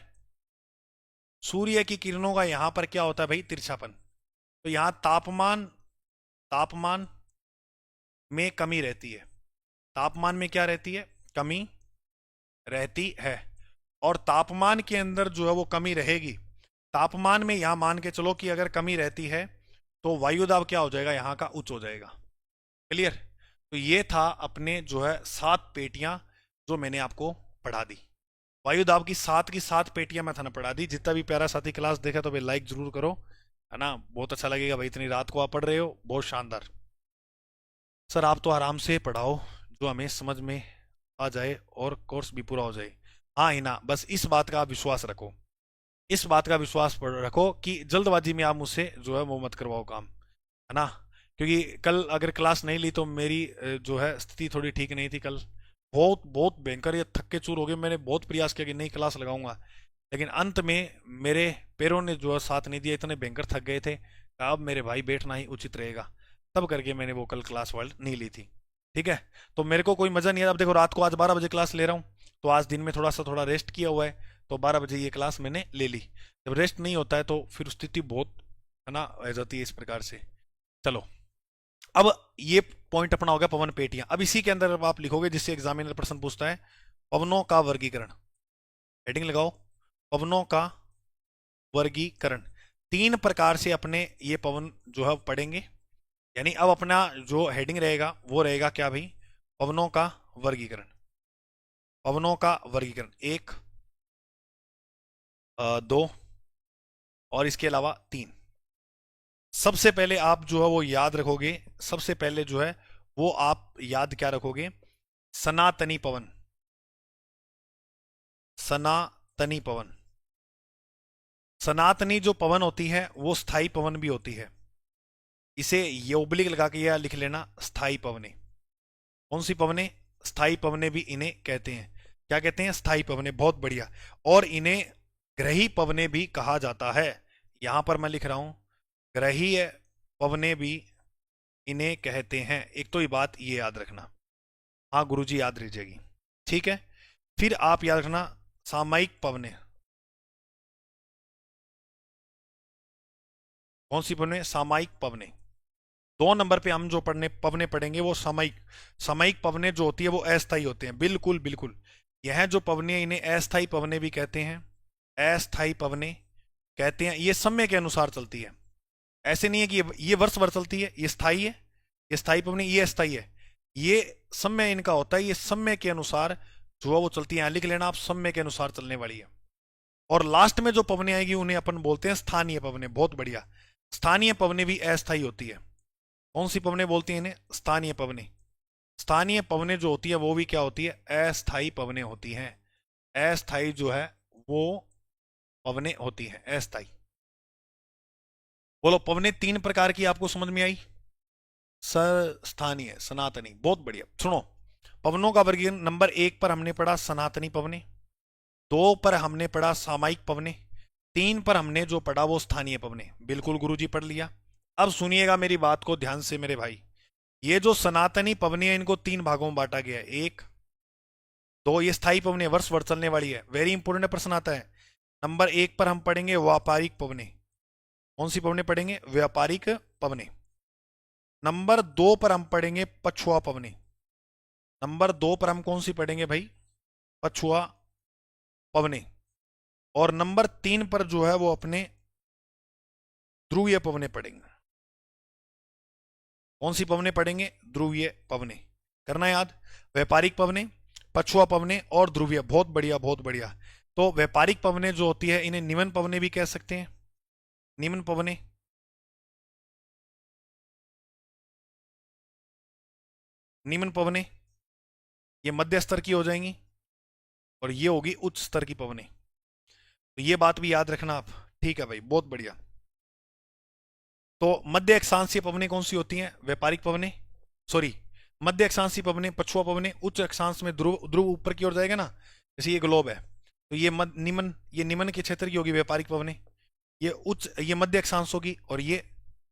सूर्य की किरणों का यहां पर क्या होता है भाई, तिरछापन। तो यहां तापमान, तापमान में कमी रहती है, तापमान में क्या रहती है, कमी रहती है। और तापमान के अंदर जो है वो कमी रहेगी, तापमान में यहां मान के चलो कि अगर कमी रहती है तो वायुदाब क्या हो जाएगा, यहां का उच्च हो जाएगा। क्लियर। तो ये था अपने जो है 7 पेटियां जो मैंने आपको पढ़ा दी, वायुदाब की 7 की 7 पेटियां मैं थाना पढ़ा दी। जितना भी प्यारा साथी क्लास देखा तो भाई लाइक जरूर करो, है ना, बहुत अच्छा लगेगा भाई, इतनी रात को आप पढ़ रहे हो, बहुत शानदार। सर आप तो आराम से पढ़ाओ, जो हमें समझ में आ जाए और कोर्स भी पूरा हो जाए। हाँ ही ना, बस इस बात का आप विश्वास रखो, इस बात का विश्वास रखो कि जल्दबाजी में आप मुझसे जो है वो मत करवाओ काम, है ना। क्योंकि कल अगर क्लास नहीं ली तो मेरी जो है स्थिति थोड़ी ठीक नहीं थी कल, बहुत बहुत भयंकर, ये थक के चूर हो गए। मैंने बहुत प्रयास किया कि नई क्लास लगाऊंगा, लेकिन अंत में मेरे पैरों ने जो है साथ नहीं दिया, इतने भयंकर थक गए थे। अब मेरे भाई बैठना ही उचित रहेगा, तब करके मैंने वो कल क्लास वर्ल्ड नहीं ली थी। ठीक है, तो मेरे को कोई मजा नहीं है। अब देखो रात को आज 12 बजे क्लास ले रहा हूँ, तो आज दिन में थोड़ा रेस्ट किया हुआ है, तो 12 बजे ये क्लास मैंने ले ली। जब रेस्ट नहीं होता है तो फिर स्थिति बहुत है ना रह जाती है इस प्रकार से। चलो, अब ये पॉइंट अपना हो गया पवन पेटियां। अब इसी के अंदर अब आप लिखोगे जिससे एग्जामिनर प्रश्न पूछता है, पवनों का वर्गीकरण। हेडिंग लगाओ, पवनों का वर्गीकरण। तीन प्रकार से अपने ये पवन जो है पढ़ेंगे। यानी अब अपना जो हेडिंग रहेगा वो रहेगा क्या भाई, पवनों का वर्गीकरण। पवनों का वर्गीकरण, एक, दो और इसके अलावा तीन। सबसे पहले आप जो है वो याद रखोगे, सबसे पहले जो है वो आप याद क्या रखोगे, सनातनी पवन। सनातनी पवन, सनातनी जो पवन होती है वो स्थाई पवन भी होती है। इसे ये ओब्लिक लगा के या लिख लेना, स्थाई पवने। कौन सी पवने, स्थाई पवने भी इन्हें कहते हैं। क्या कहते हैं, स्थाई पवने, बहुत बढ़िया। और इन्हें ग्रही पवने भी कहा जाता है। यहां पर मैं लिख रहा हूं, ग्रहीय पवने भी इन्हें कहते हैं। एक तो ये बात ये याद रखना, हाँ गुरुजी याद रखिएगी। ठीक है, फिर आप याद रखना सामयिक पवने। कौन सी पवने, सामयिक पवने। 2 नंबर पे हम जो पढ़ने पवने पढ़ेंगे वो सामयिक। सामयिक पवने जो होती है वो अस्थाई होते हैं, बिल्कुल बिल्कुल। यह जो पवने हैं, इन्हें अस्थाई पवने भी कहते हैं। अस्थाई पवने कहते हैं। ये समय के अनुसार चलती है, ऐसे नहीं है कि ये वर्ष भर चलती है, ये स्थाई है। ये स्थाई पवने, ये अस्थाई है। ये समय इनका होता है, ये समय के अनुसार जो है वो चलती है। लिख लेना आप, समय के अनुसार चलने वाली है। और लास्ट में जो पवने आएगी उन्हें अपन बोलते हैं स्थानीय पवने। बहुत बढ़िया, स्थानीय पवने भी अस्थाई होती है। कौन सी पवने बोलती हैं इन्हें, स्थानीय पवने। स्थानीय पवने जो होती है वो भी क्या होती है, अस्थाई पवने होती हैं। अस्थाई जो है वो पवने होती हैं, अस्थाई। बोलो, पवने 3 प्रकार की आपको समझ में आई। सर, स्थानीय, सनातनी, बहुत बढ़िया। सुनो, पवनों का वर्गीकरण नंबर 1 पर हमने पढ़ा सनातनी पवने, 2 पर हमने पढ़ा सामायिक पवने, 3 पर हमने जो पढ़ा वो स्थानीय पवने। बिल्कुल गुरुजी पढ़ लिया। अब सुनिएगा मेरी बात को ध्यान से मेरे भाई। ये जो सनातनी पवनी है इनको 3 भागों में बांटा गया है। 1, 2, ये स्थायी पवनी है, वर्ष भर चलने वाली है। वेरी इंपोर्टेंट प्रश्न आता है। नंबर 1 पर हम पढ़ेंगे व्यापारिक पवने। कौन सी पवने पढ़ेंगे, व्यापारिक पवने। नंबर 2 पर हम पढ़ेंगे पछुआ पवने। नंबर 2 पर हम कौन सी पढ़ेंगे भाई, पछुआ पवने। और नंबर 3 पर जो है वो अपने ध्रुवीय पवने पढ़ेंगे। कौन सी पवने पढ़ेंगे, ध्रुवीय पवने। करना याद, व्यापारिक पवने, पछुआ पवने और ध्रुवीय। बहुत बढ़िया, बहुत बढ़िया। तो व्यापारिक पवने जो होती है इन्हें निमन पवने भी कह सकते हैं। निम्न पवने, निम्न पवने ये मध्य स्तर की हो जाएंगी, और ये होगी उच्च स्तर की पवने। तो ये बात भी याद रखना आप। ठीक है भाई, बहुत बढ़िया। तो मध्य अक्षांशीय पवने कौन सी होती हैं, व्यापारिक पवने, सॉरी, मध्य अक्षांशीय पवने, पछुआ पवने। उच्च अक्षांश में ध्रुव, ध्रुव ऊपर की ओर जाएगा ना, जैसे ये ग्लोब है, तो ये निम्न, ये निम्न के क्षेत्र की होगी व्यापारिक पवने। ये उच्च, ये मध्य अक्षांश होगी, और ये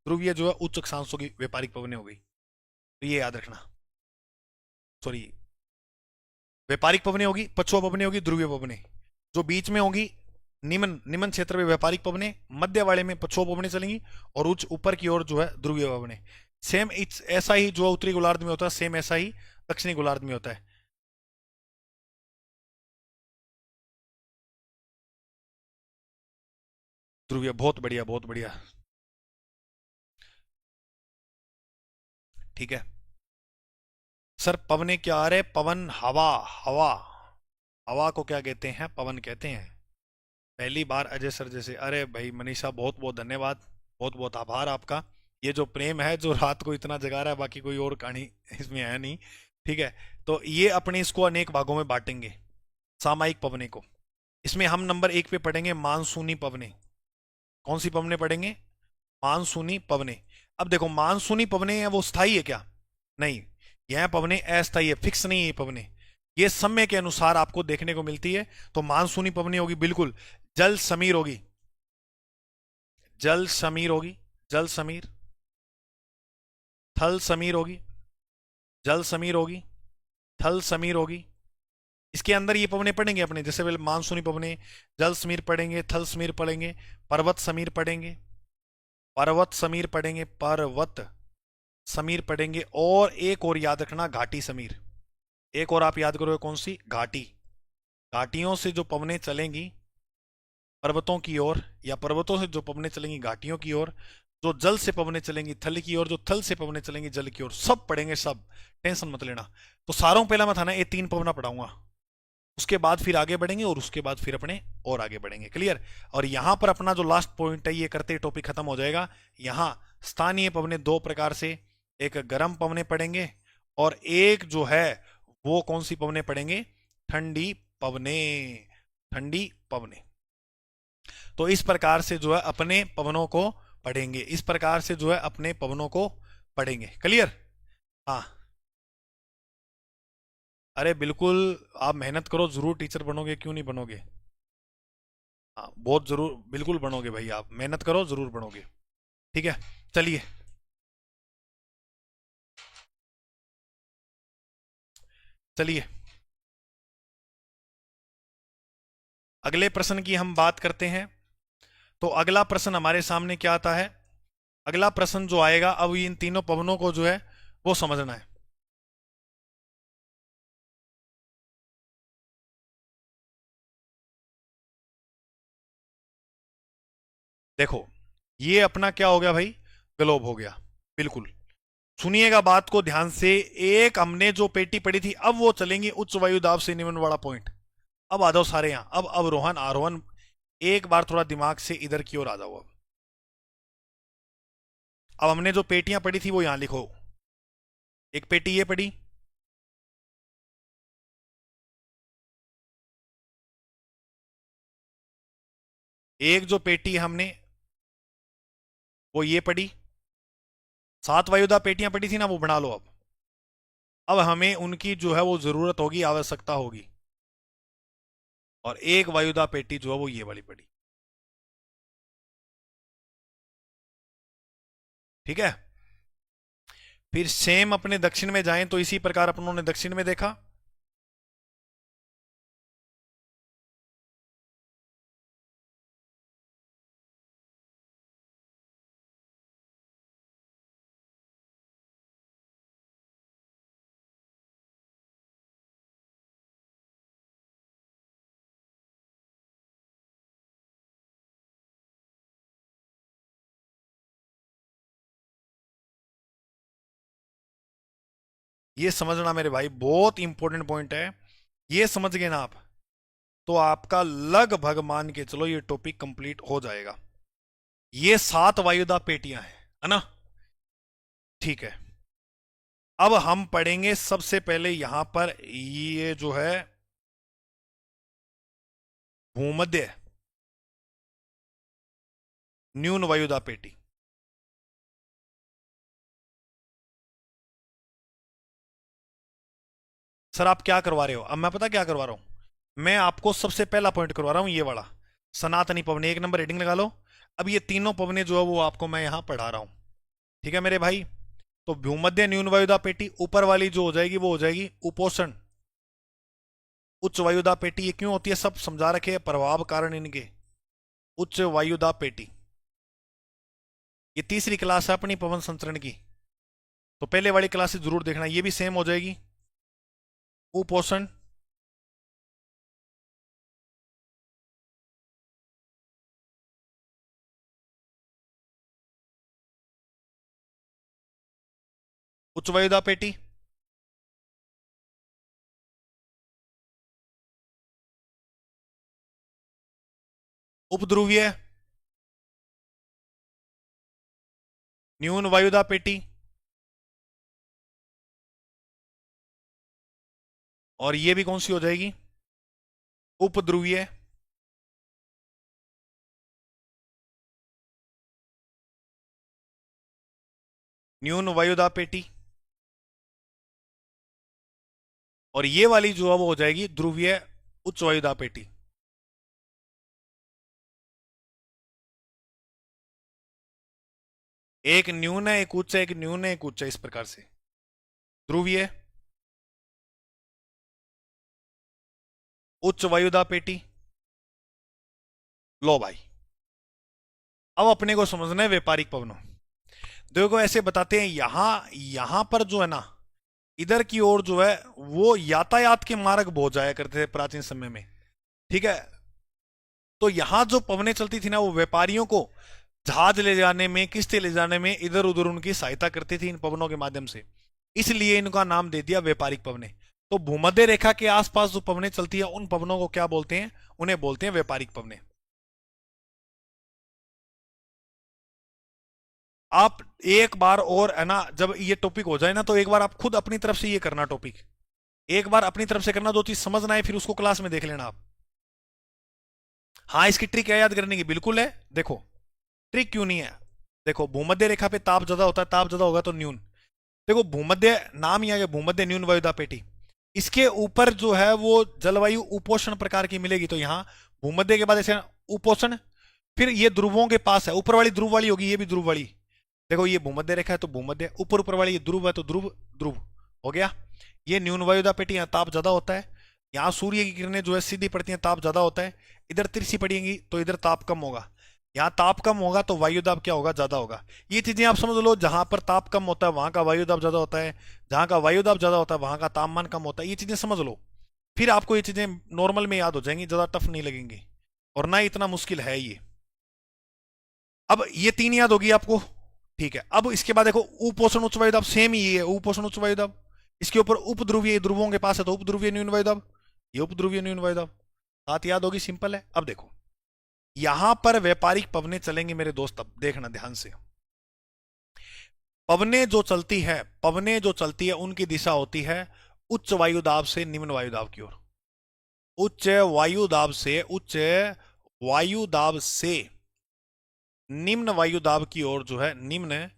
ध्रुवीय जो है उच्च अक्षांश होगी, व्यापारिक पवने हो गई। तो ये याद रखना, सॉरी, व्यापारिक पवने होगी, पछुआ पवने होगी, ध्रुवीय पवने। जो बीच में होगी निम्न, निम्न क्षेत्र में व्यापारिक पवने, मध्य वाले में पछुआ पवने चलेंगी, और उच्च ऊपर की ओर जो है ध्रुवीय पवने। सेम ऐसा ही जो उत्तरी गोलार्ध में होता है, सेम ऐसा ही दक्षिणी गोलार्ध में होता है। ध्रुवीय, बहुत बढ़िया, बहुत बढ़िया। ठीक है सर, पवने क्या आ रहे, पवन, हवा, हवा। हवा को क्या कहते हैं, पवन कहते हैं। पहली बार अजय सर जैसे, अरे भाई मनीषा, बहुत बहुत धन्यवाद, बहुत बहुत आभार आपका। ये जो प्रेम है जो रात को इतना जगा रहा है, बाकी कोई और कहानी इसमें है नहीं। ठीक है, तो ये अपने इसको अनेक भागों में बांटेंगे, सामायिक पवने को। इसमें हम नंबर 1 पे पढ़ेंगे मानसूनी पवने। कौन सी पवने पढ़ेंगे, मानसूनी पवने। अब देखो, मानसूनी पवने हैं वो स्थायी है क्या, नहीं, यह पवने अस्थायी है, फिक्स नहीं है ये पवने। ये समय के अनुसार आपको देखने को मिलती है। तो मानसूनी पवनी होगी बिल्कुल, जल समीर होगी, जल समीर होगी, जल समीर, थल समीर होगी, जल समीर होगी, थल समीर होगी। इसके अंदर ये पवने पड़ेंगे अपने, जैसे पहले मानसूनी पवने, जल समीर पढ़ेंगे, थल समीर पढ़ेंगे, पर्वत समीर पढ़ेंगे, पर्वत समीर पढ़ेंगे, पर्वत समीर पढ़ेंगे, और एक और याद रखना, घाटी समीर। एक और आप याद करोगे कौन सी, घाटी। घाटियों से जो पवने चलेंगी पर्वतों की ओर, या पर्वतों से जो पवने चलेंगी घाटियों की ओर, जो जल से पवने चलेंगी थल की ओर, जो थल से पवने चलेंगी जल की ओर, सब पढ़ेंगे सब, टेंशन मत लेना। तो सारों पहला मैं था ना ये 3 पवना पढ़ाऊंगा, उसके बाद फिर आगे बढ़ेंगे, और उसके बाद फिर अपने और आगे बढ़ेंगे, क्लियर। और यहां पर अपना जो लास्ट पॉइंट है ये करते ही टॉपिक खत्म हो जाएगा। यहां स्थानीय पवने 2 प्रकार से, एक गर्म पवने पढ़ेंगे, और एक जो है वो कौन सी पवने पढ़ेंगे, ठंडी पवने, ठंडी पवने। तो इस प्रकार से जो है अपने पवनों को पढ़ेंगे, इस प्रकार से जो है अपने पवनों को पढ़ेंगे, क्लियर। हाँ, अरे बिल्कुल, आप मेहनत करो, जरूर टीचर बनोगे, क्यों नहीं बनोगे। हाँ बहुत जरूर, बिल्कुल बनोगे भाई, आप मेहनत करो जरूर बनोगे। ठीक है, चलिए, चलिए अगले प्रश्न की हम बात करते हैं। तो अगला प्रश्न हमारे सामने क्या आता है, अगला प्रश्न जो आएगा, अब इन तीनों पवनों को जो है वो समझना है। देखो, ये अपना क्या हो गया भाई, ग्लोब हो गया, बिल्कुल। सुनिएगा बात को ध्यान से, एक हमने जो पेटी पड़ी थी, अब वो चलेंगी उच्च वायु दाब से निम्न वाला पॉइंट। अब आ जाओ सारे यहां, अब अवरोहन आरोहण, एक बार थोड़ा दिमाग से इधर की ओर आ जाओ। अब हमने जो पेटियां पड़ी थी वो यहां लिखो। एक पेटी ये पड़ी, एक जो पेटी हमने वो ये पड़ी, 7 वायुदा पेटियां पड़ी थी ना, वो बना लो अब हमें उनकी जो है वो जरूरत होगी, आवश्यकता होगी। और एक वायुदा पेटी जो है वो ये वाली पड़ी, ठीक है। फिर सेम अपने दक्षिण में जाएं तो इसी प्रकार अपनों ने दक्षिण में देखा। ये समझना मेरे भाई, बहुत इंपॉर्टेंट पॉइंट है, ये समझ गए ना आप, तो आपका लगभग मान के चलो ये टॉपिक कंप्लीट हो जाएगा। ये 7 वायुदा पेटियां हैं, है ना, ठीक है। अब हम पढ़ेंगे सबसे पहले यहां पर ये जो है भूमध्य न्यून वायुदा पेटी। सर आप क्या करवा रहे हो, अब मैं पता क्या करवा रहा हूं, मैं आपको सबसे पहला पॉइंट करवा रहा हूं ये वाला, सनातनी पवने, 1 नंबर हेडिंग लगा लो। अब ये तीनों पवने जो है वो आपको मैं यहां पढ़ा रहा हूं, ठीक है मेरे भाई। तो भूमध्य न्यून वायुदा पेटी ऊपर वाली जो हो जाएगी वो हो जाएगी उपोषण उच्च वायुदा पेटी। ये क्यों होती है सब समझा रखे हैं, प्रभाव कारण इनके, उच्च वायुदा पेटी। ये तीसरी क्लास है अपनी पवन संचरण की, तो पहले वाली क्लास से जरूर देखना, ये भी सेम हो जाएगी, उपोषण उच्च वायुदा पेटी, उपध्रुवीय न्यून वायुदा पेटी, और ये भी कौन सी हो जाएगी, उपध्रुवीय न्यून वायुदा पेटी। और ये वाली जो है वो हो जाएगी ध्रुवीय उच्च वायुदाब पेटी। एक न्यून है, एक उच्च है, एक न्यून है, एक उच्च है, इस प्रकार से ध्रुवीय उच्च वायुदाब पेटी। लो भाई, अब अपने को समझना है व्यापारिक पवनों। देखो ऐसे बताते हैं, यहां यहां पर जो है ना, इधर की ओर जो है वो यातायात के मार्ग बहुत जाया करते थे प्राचीन समय में, ठीक है। तो यहां जो पवनें चलती थी ना, वो व्यापारियों को जहाज ले जाने में, किस्तें ले जाने में इधर उधर उनकी सहायता करती थी इन पवनों के माध्यम से। इसलिए इनका नाम दे दिया व्यापारिक पवनें। तो भूमध्य रेखा के आसपास जो पवनें चलती है उन पवनों को क्या बोलते हैं? उन्हें बोलते हैं व्यापारिक पवनें। आप एक बार और है ना, जब ये टॉपिक हो जाए ना, तो एक बार आप खुद अपनी तरफ से ये करना टॉपिक, एक बार अपनी तरफ से करना, जो चीज समझ ना आए फिर उसको क्लास में देख लेना आप। हाँ, इसकी ट्रिक है याद करने की, बिल्कुल है। देखो ट्रिक क्यों नहीं है, देखो भूमध्य रेखा पे ताप ज्यादा होता है, ताप ज्यादा होगा तो न्यून। देखो भूमध्य, नाम ही आ गया भूमध्य न्यून वायुदा पेटी। इसके ऊपर जो है वो जलवायु उपोषण प्रकार की मिलेगी, तो यहाँ भूमध्य के बाद ऐसे उपोषण, फिर ये ध्रुवों के पास है, ऊपर वाली ध्रुव वाली होगी, ये भी ध्रुव वाली। देखो ये भूमध्य रेखा है तो भूमध्य, ऊपर ऊपर वाली ये ध्रुव है तो ध्रुव ध्रुव हो गया। ये न्यून वायुदा पेटी, यहाँ ताप ज्यादा होता है, यहाँ सूर्य की किरणें जो है सीधी पड़ती हैं, ताप ज्यादा होता है। इधर तिरछी पड़ेंगी तो इधर ताप कम होगा, यहाँ ताप कम होगा तो वायुदाब क्या होगा? ज्यादा होगा। ये चीजें आप समझ लो, जहां पर ताप कम होता है वहां का वायुदाब ज्यादा होता है, जहां का वायुदाब ज्यादा होता है वहां का तापमान कम होता है। ये चीजें समझ लो, फिर आपको ये चीजें नॉर्मल में याद हो जाएंगी, ज्यादा टफ नहीं लगेंगी, और ना इतना मुश्किल है ये। अब ये तीन याद होगी आपको, ठीक है। अब इसके बाद देखो उपोषण उच्च वायुदाब, सेम ही है उपोषण उच्च वायुदाब। इसके ऊपर उपध्रुवीय, ध्रुवों के पास है तो उपध्रुवीय न्यून वायुदाब, ये उपध्रुवीय न्यून वायुदाब। बात याद होगी, सिंपल है। अब देखो यहां पर व्यापारिक पवनें चलेंगी मेरे दोस्त, अब देखना ध्यान से। पवनें जो चलती है, पवनें जो चलती है उनकी दिशा होती है उच्च वायुदाब से निम्न वायुदाब की ओर। उच्च वायुदाब से, उच्च वायुदाब से निम्न वायुदाब की ओर जो है, निम्न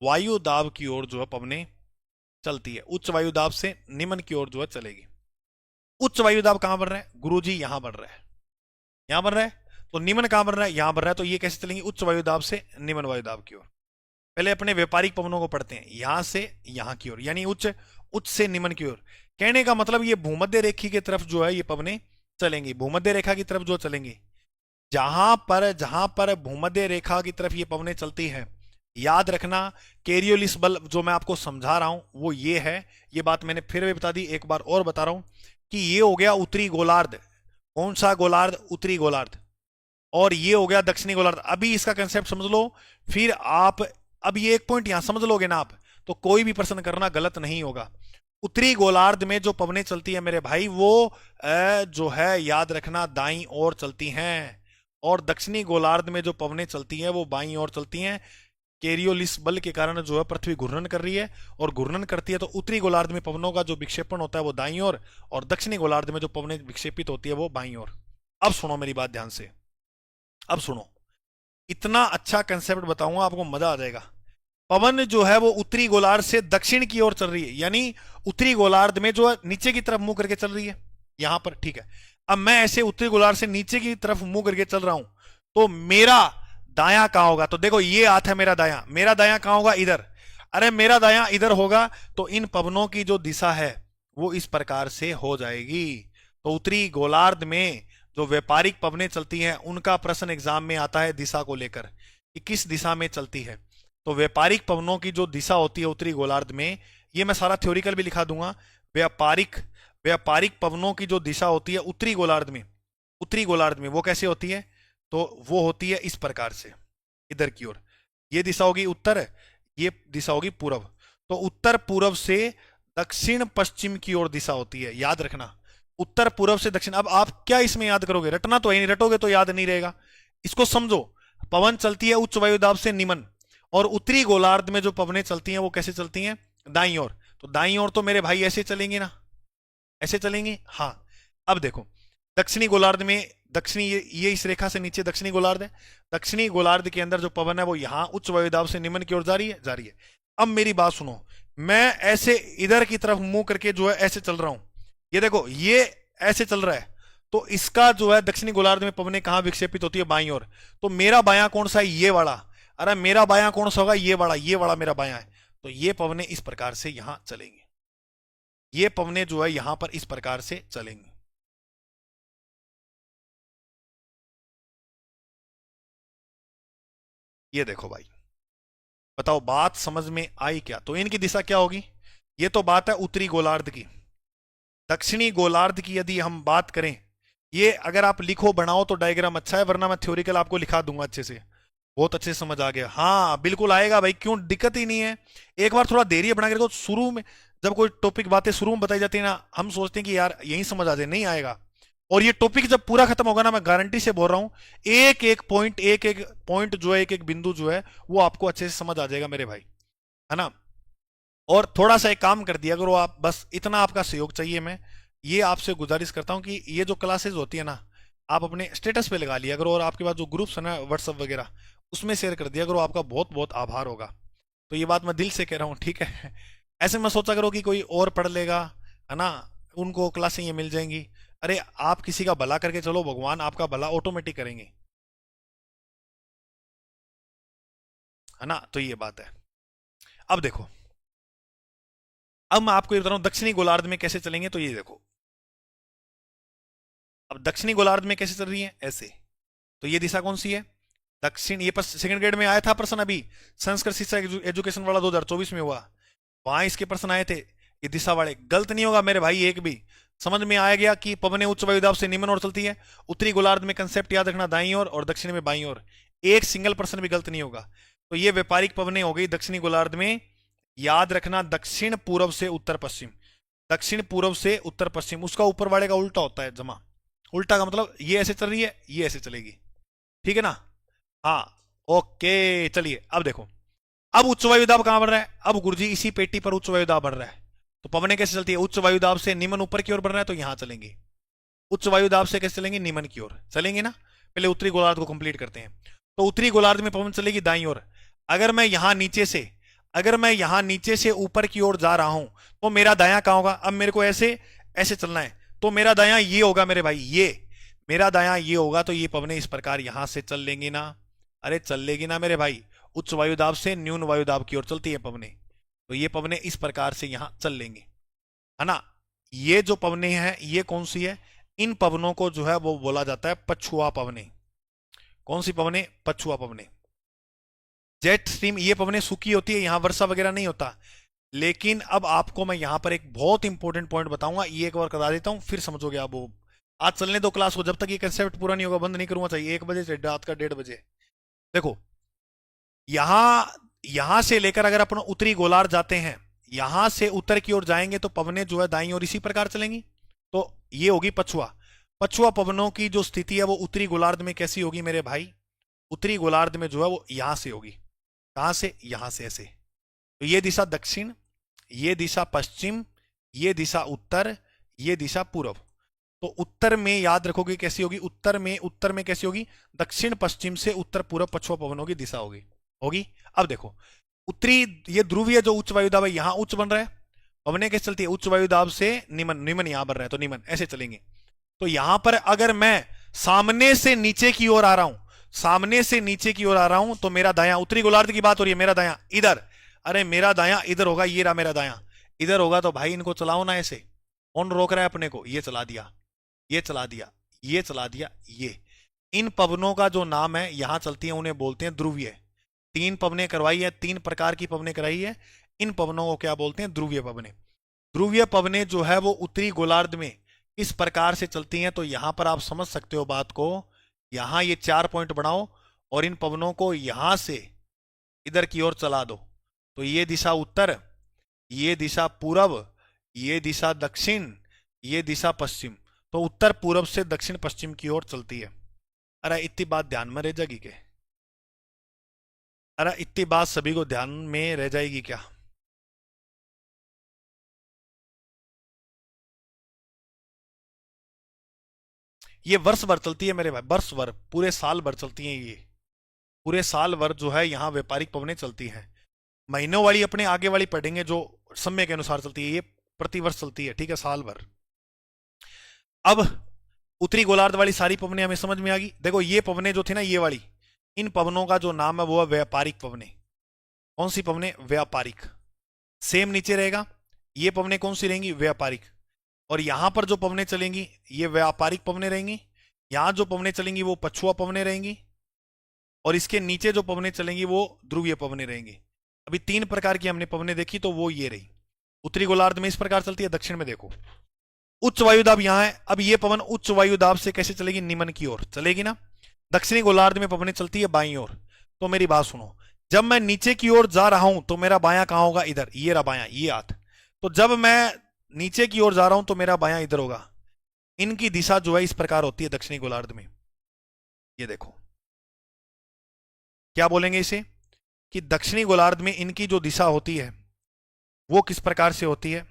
वायुदाब की ओर जो है पवनें चलती है। उच्च वायुदाब से निम्न की ओर जो है चलेगी। उच्च वायुदाब कहां बन रहा है गुरुजी? यहां बन रहा है, यहां बन रहा है। तो निम्न कहां बन रहा है? यहां बन रहा है। तो ये कैसे चलेंगी? उच्च वायुदाब से निम्न वायुदाब की ओर। पहले अपने व्यापारिक पवनों को पढ़ते हैं, यहां से यहां की ओर, यानी उच्च, उच्च से निम्न की ओर। कहने का मतलब ये भूमध्य रेखा की तरफ जो है ये पवनें चलेंगी, भूमध्य रेखा की तरफ जो चलेंगी। जहां पर भूमध्य रेखा की तरफ ये पवनें चलती हैं, याद रखना कैरियोलिस बल जो मैं आपको समझा रहा हूं वो ये है। ये बात मैंने फिर भी बता दी, एक बार और बता रहा हूं कि ये हो गया उत्तरी गोलार्ध। कौन सा गोलार्ध? उत्तरी गोलार्ध। और ये हो गया दक्षिणी गोलार्ध। अभी इसका कंसेप्ट समझ लो, फिर आप, अब ये एक पॉइंट यहां समझ लोगे ना आप, तो कोई भी प्रश्न करना गलत नहीं होगा। उत्तरी गोलार्ध में जो पवनें चलती है मेरे भाई, वो जो है याद रखना दाईं ओर चलती हैं, और दक्षिणी गोलार्ध में जो पवनें चलती हैं वो बाईं ओर चलती हैं। कैरियोलिस बल के कारण जो है पृथ्वी घूर्णन कर रही है, और घूर्णन करती है तो उत्तरी गोलार्ध में पवनों का जो विक्षेपण होता है वो दाईं ओर, और दक्षिणी गोलार्ध में जो पवनें विक्षेपित होती है वो बाईं ओर। अब सुनो मेरी बात ध्यान से, अब सुनो, इतना अच्छा कंसेप्ट बताऊंगा आपको, मजा आ जाएगा। पवन जो है वो उत्तरी गोलार्ध से दक्षिण की ओर चल रही है, यानी उत्तरी गोलार्ध में जो है नीचे की तरफ मुंह करके चल रही है, यहां पर, ठीक है। अब मैं ऐसे उत्तरी गोलार्ध से नीचे की तरफ मुंह करके चल रहा हूं, तो मेरा दायां कहां होगा? तो देखो ये हाथ है मेरा दायां, मेरा दायां कहां होगा? इधर। अरे मेरा दायां इधर होगा, तो इन पवनों की जो दिशा है वो इस प्रकार से हो जाएगी। तो उत्तरी गोलार्ध में जो व्यापारिक पवनें चलती हैं उनका प्रश्न एग्जाम में आता है दिशा को लेकर, कि किस दिशा में चलती है। तो व्यापारिक पवनों की जो दिशा होती है उत्तरी गोलार्ध में, ये मैं सारा थ्योरिकल भी लिखा दूंगा। व्यापारिक व्यापारिक पवनों की जो दिशा होती है उत्तरी गोलार्ध में, उत्तरी गोलार्ध में वो कैसे होती है? तो वो होती है इस प्रकार से, इधर की ओर। ये दिशा होगी उत्तर, ये दिशा होगी पूर्व। तो उत्तर पूर्व से दक्षिण पश्चिम की ओर दिशा होती है, याद रखना, उत्तर पूर्व से दक्षिण। अब आप क्या इसमें याद करोगे? रटना तो है नहीं, रटोगे तो याद नहीं रहेगा। इसको समझो, पवन चलती है उच्च वायुदाब से निम्न, और उत्तरी गोलार्ध में जो पवनें चलती हैं वो कैसे चलती हैं? दाईं ओर। तो दाईं ओर तो मेरे भाई ऐसे चलेंगे ना, ऐसे चलेंगे, हाँ। अब देखो दक्षिणी गोलार्ध में, दक्षिणी ये इस रेखा से नीचे दक्षिणी गोलार्ध है, दक्षिणी गोलार्ध के अंदर जो पवन है वो यहां उच्च वायुदाब से निम्न की ओर जा रही है, जा रही है। अब मेरी बात सुनो, मैं ऐसे इधर की तरफ मुंह करके जो है ऐसे चल रहा हूं, ये देखो ये ऐसे चल रहा है, तो इसका जो है दक्षिणी गोलार्ध में पवनें कहां विक्षेपित होती है, बाईं ओर। तो मेरा बायां कौन सा है, ये वाला। अरे मेरा बायां कौन सा होगा, ये वाला मेरा बायां है। तो ये पवनें इस प्रकार से यहां चलेंगी, ये पवनें जो है यहां पर इस प्रकार से चलेंगी। ये देखो भाई, बताओ बात समझ में आई क्या। तो इनकी दिशा क्या होगी, ये तो बात है उत्तरी गोलार्ध की। दक्षिणी गोलार्ध की यदि हम बात करें, ये अगर आप लिखो बनाओ तो डायग्राम अच्छा है, वरना मैं थ्योरिकल आपको लिखा दूंगा अच्छे से। बहुत अच्छे से समझ आ गया, हाँ बिल्कुल आएगा भाई, क्यों दिक्कत ही नहीं है। एक बार थोड़ा देरी बना के रखो, शुरू में जब कोई टॉपिक बातें शुरू में बताई जाती है ना, हम सोचते हैं कि यार यही समझ आ जाए, नहीं आएगा। और ये टॉपिक जब पूरा खत्म होगा ना, मैं गारंटी से बोल रहा हूं, एक एक पॉइंट जो है, एक एक बिंदु जो है, वो आपको अच्छे से समझ आ जाएगा मेरे भाई, है ना। और थोड़ा सा एक काम कर दिया करो आप, बस इतना आपका सहयोग चाहिए। मैं ये आपसे गुजारिश करता हूं कि ये जो क्लासेस होती है ना, आप अपने स्टेटस पे लगा लिया करो, और आपके पास जो ग्रुप्स है ना व्हाट्सअप वगैरह, उसमें शेयर कर दिया करो, आपका बहुत बहुत आभार होगा। तो ये बात मैं दिल से कह रहा हूँ, ठीक है। ऐसे मैं सोचा करो कि कोई और पढ़ लेगा, है ना, उनको क्लासें ये मिल जाएंगी। अरे आप किसी का भला करके चलो, भगवान आपका भला ऑटोमेटिक करेंगे, है ना। तो ये बात है। अब देखो, अब मैं आपको ये बता रहा हूं दक्षिणी गोलार्ध में कैसे चलेंगे। तो ये देखो, अब दक्षिणी गोलार्ध में कैसे चल रही है, ऐसे। तो ये दिशा कौन सी है, दक्षिण। ये सेकंड ग्रेड में आया था प्रश्न अभी, संस्कृत शिक्षा एजुकेशन वाला 2024 में हुआ, वहां इसके प्रश्न आए थे। ये दिशा वाले गलत नहीं होगा मेरे भाई, एक भी। समझ में आ गया कि पवनें उच्च वायुदाब से निम्न ओर चलती है। उत्तरी गोलार्ध में कंसेप्ट याद रखना, दाईं ओर और दक्षिण में बाईं ओर। एक सिंगल प्रश्न भी गलत नहीं होगा। तो ये व्यापारिक पवनें हो गई दक्षिणी गोलार्ध में, याद रखना दक्षिण पूर्व से उत्तर पश्चिम, दक्षिण पूर्व से उत्तर पश्चिम। उसका ऊपर वाले का उल्टा होता है, जमा। उल्टा का मतलब ये ऐसे चल रही है, ये ऐसे चलेगी, ठीक है ना। हाँ, ओके चलिए अब देखो, अब उच्च वायु दाब कहां बढ़ रहा है, अब गुरुजी इसी पेटी पर उच्च वायु दाब बढ़ रहा है। तो पवनें कैसे चलती है, उच्च वायु दाब से निम्न ऊपर की ओर बढ़ रहा है, तो यहां चलेंगे। उच्च वायु दाब से कैसे चलेंगे, निम्न की ओर चलेंगे ना। पहले उत्तरी गोलार्ध को कंप्लीट करते हैं। तो उत्तरी गोलार्ध में पवन चलेगी दाईं ओर। अगर मैं यहां नीचे से, अगर मैं यहां नीचे से ऊपर की ओर जा रहा हूं, तो मेरा दायां कहां होगा। अब मेरे को ऐसे ऐसे चलना है, तो मेरा दायां ये होगा मेरे भाई, ये मेरा दायां ये होगा। तो ये पवनें इस प्रकार यहां से चल लेंगी ना, अरे चल लेगी ना मेरे भाई। उच्च वायुदाब से न्यून वायुदाब की ओर चलती है पवनें, तो ये पवनें इस प्रकार से यहां चल लेंगी, है ना। ये जो पवनें हैं ये कौन सी है, इन पवनों को जो है वो बोला जाता है पछुआ पवनें। कौन सी पवनें, पछुआ पवनें। जेट स्ट्रीम, ये पवनें सूखी होती है, यहां वर्षा वगैरह नहीं होता। लेकिन अब आपको मैं यहां पर एक बहुत इंपॉर्टेंट पॉइंट बताऊंगा, ये एक बार करा देता हूं, फिर समझोगे आप वो। आज चलने दो क्लास को, जब तक ये कंसेप्ट पूरा नहीं होगा बंद नहीं करूंगा, चाहिए 1 बजे से रात का 1:30 बजे। देखो, यहां यहां से लेकर अगर अपन उत्तरी गोलार्ध जाते हैं, यहां से उत्तर की ओर जाएंगे, तो पवनें जो है दाईं ओर इसी प्रकार चलेंगी। तो ये होगी पछुआ। पछुआ पवनों की जो स्थिति है वो उत्तरी गोलार्ध में कैसी होगी मेरे भाई, उत्तरी गोलार्ध में जो है वो यहां से होगी। कहां से, यहां से ऐसे। तो ये दिशा दक्षिण, ये दिशा पश्चिम, ये दिशा उत्तर, ये दिशा पूर्व। तो उत्तर में याद रखोगे कैसी होगी, उत्तर में कैसी होगी, दक्षिण पश्चिम से उत्तर पूर्व पछुआ पवनों की दिशा होगी होगी। अब देखो, उत्तरी ये ध्रुवीय जो उच्च वायुदाब है यहां उच्च बन रहा है, पवनें कैसे चलती है, उच्च वायुदाब से निम्न, निम्न यहां बन रहा है, तो निम्न ऐसे चलेंगे। तो यहां पर अगर मैं सामने से नीचे की ओर आ रहा हूं, सामने से नीचे की ओर आ रहा हूं, तो मेरा दायां, उत्तरी गोलार्ध की बात हो रही है, मेरा दायां इधर, अरे मेरा दायां इधर होगा, ये रहा मेरा दायां इधर होगा। तो भाई इनको चलाओ ना ऐसे, कौन रोक रहा है अपने को, ये चला दिया, ये चला दिया, ये चला दिया, ये। इन पवनों का जो नाम है यहां चलती है, उन्हें बोलते हैं ध्रुवीय। 3 पवनें करवाई है, 3 प्रकार की पवनें कराई है, इन पवनों को क्या बोलते हैं, ध्रुवीय पवनें। ध्रुवीय पवनें जो है वो उत्तरी गोलार्ध में इस प्रकार से चलती हैं। तो यहां पर आप समझ सकते हो बात को, यहां ये 4 पॉइंट बनाओ, और इन पवनों को यहां से इधर की ओर चला दो। तो ये दिशा उत्तर, ये दिशा पूर्व, ये दिशा दक्षिण, ये दिशा पश्चिम। तो उत्तर पूर्व से दक्षिण पश्चिम की ओर चलती है। अरे इतनी बात ध्यान में रह जाएगी क्या, अरे इतनी बात सभी को ध्यान में रह जाएगी क्या। ये वर्ष भर चलती है मेरे भाई, वर्ष भर, पूरे साल भर चलती हैं ये, पूरे साल भर जो है यहाँ व्यापारिक पवनें चलती हैं। महीनों वाली अपने आगे वाली पढ़ेंगे जो समय के अनुसार चलती है, ये प्रतिवर्ष चलती है, ठीक है, साल भर। अब उत्तरी गोलार्ध वाली सारी पवनें हमें समझ में आ गई। देखो ये पवनें जो थी ना, ये वाली, इन पवनों का जो नाम है वो है व्यापारिक पवनें। कौन सी पवनें? व्यापारिक। सेम नीचे रहेगा, ये पवनें कौन सी रहेंगी? व्यापारिक। और यहां पर जो पवनें चलेंगी ये व्यापारिक पवनें रहेंगी, यहां जो पवनें चलेंगी वो पछुआ पवनें रहेंगी, और इसके नीचे जो पवनें चलेंगी वो ध्रुवीय पवनें रहेंगी। अभी 3 प्रकार की हमने पवनें देखी, तो वो ये रही। उत्तरी गोलार्ध में इस प्रकार चलती है, दक्षिण में देखो उच्च वायुदाब यहां है। अब ये पवन उच्च वायुदाब से कैसे चलेगी? निम्न की ओर चलेगी ना। दक्षिणी गोलार्ध में पवनें चलती है बाईं ओर। तो मेरी बात सुनो, जब मैं नीचे की ओर जा रहा हूं तो मेरा बायां कहां होगा? इधर, ये रहा बायां, ये हाथ। तो जब मैं नीचे की ओर जा रहा हूं तो मेरा बायां इधर होगा। इनकी दिशा जो है इस प्रकार होती है दक्षिणी गोलार्ध में। ये देखो क्या बोलेंगे इसे, कि दक्षिणी गोलार्ध में इनकी जो दिशा होती है वो किस प्रकार से होती है?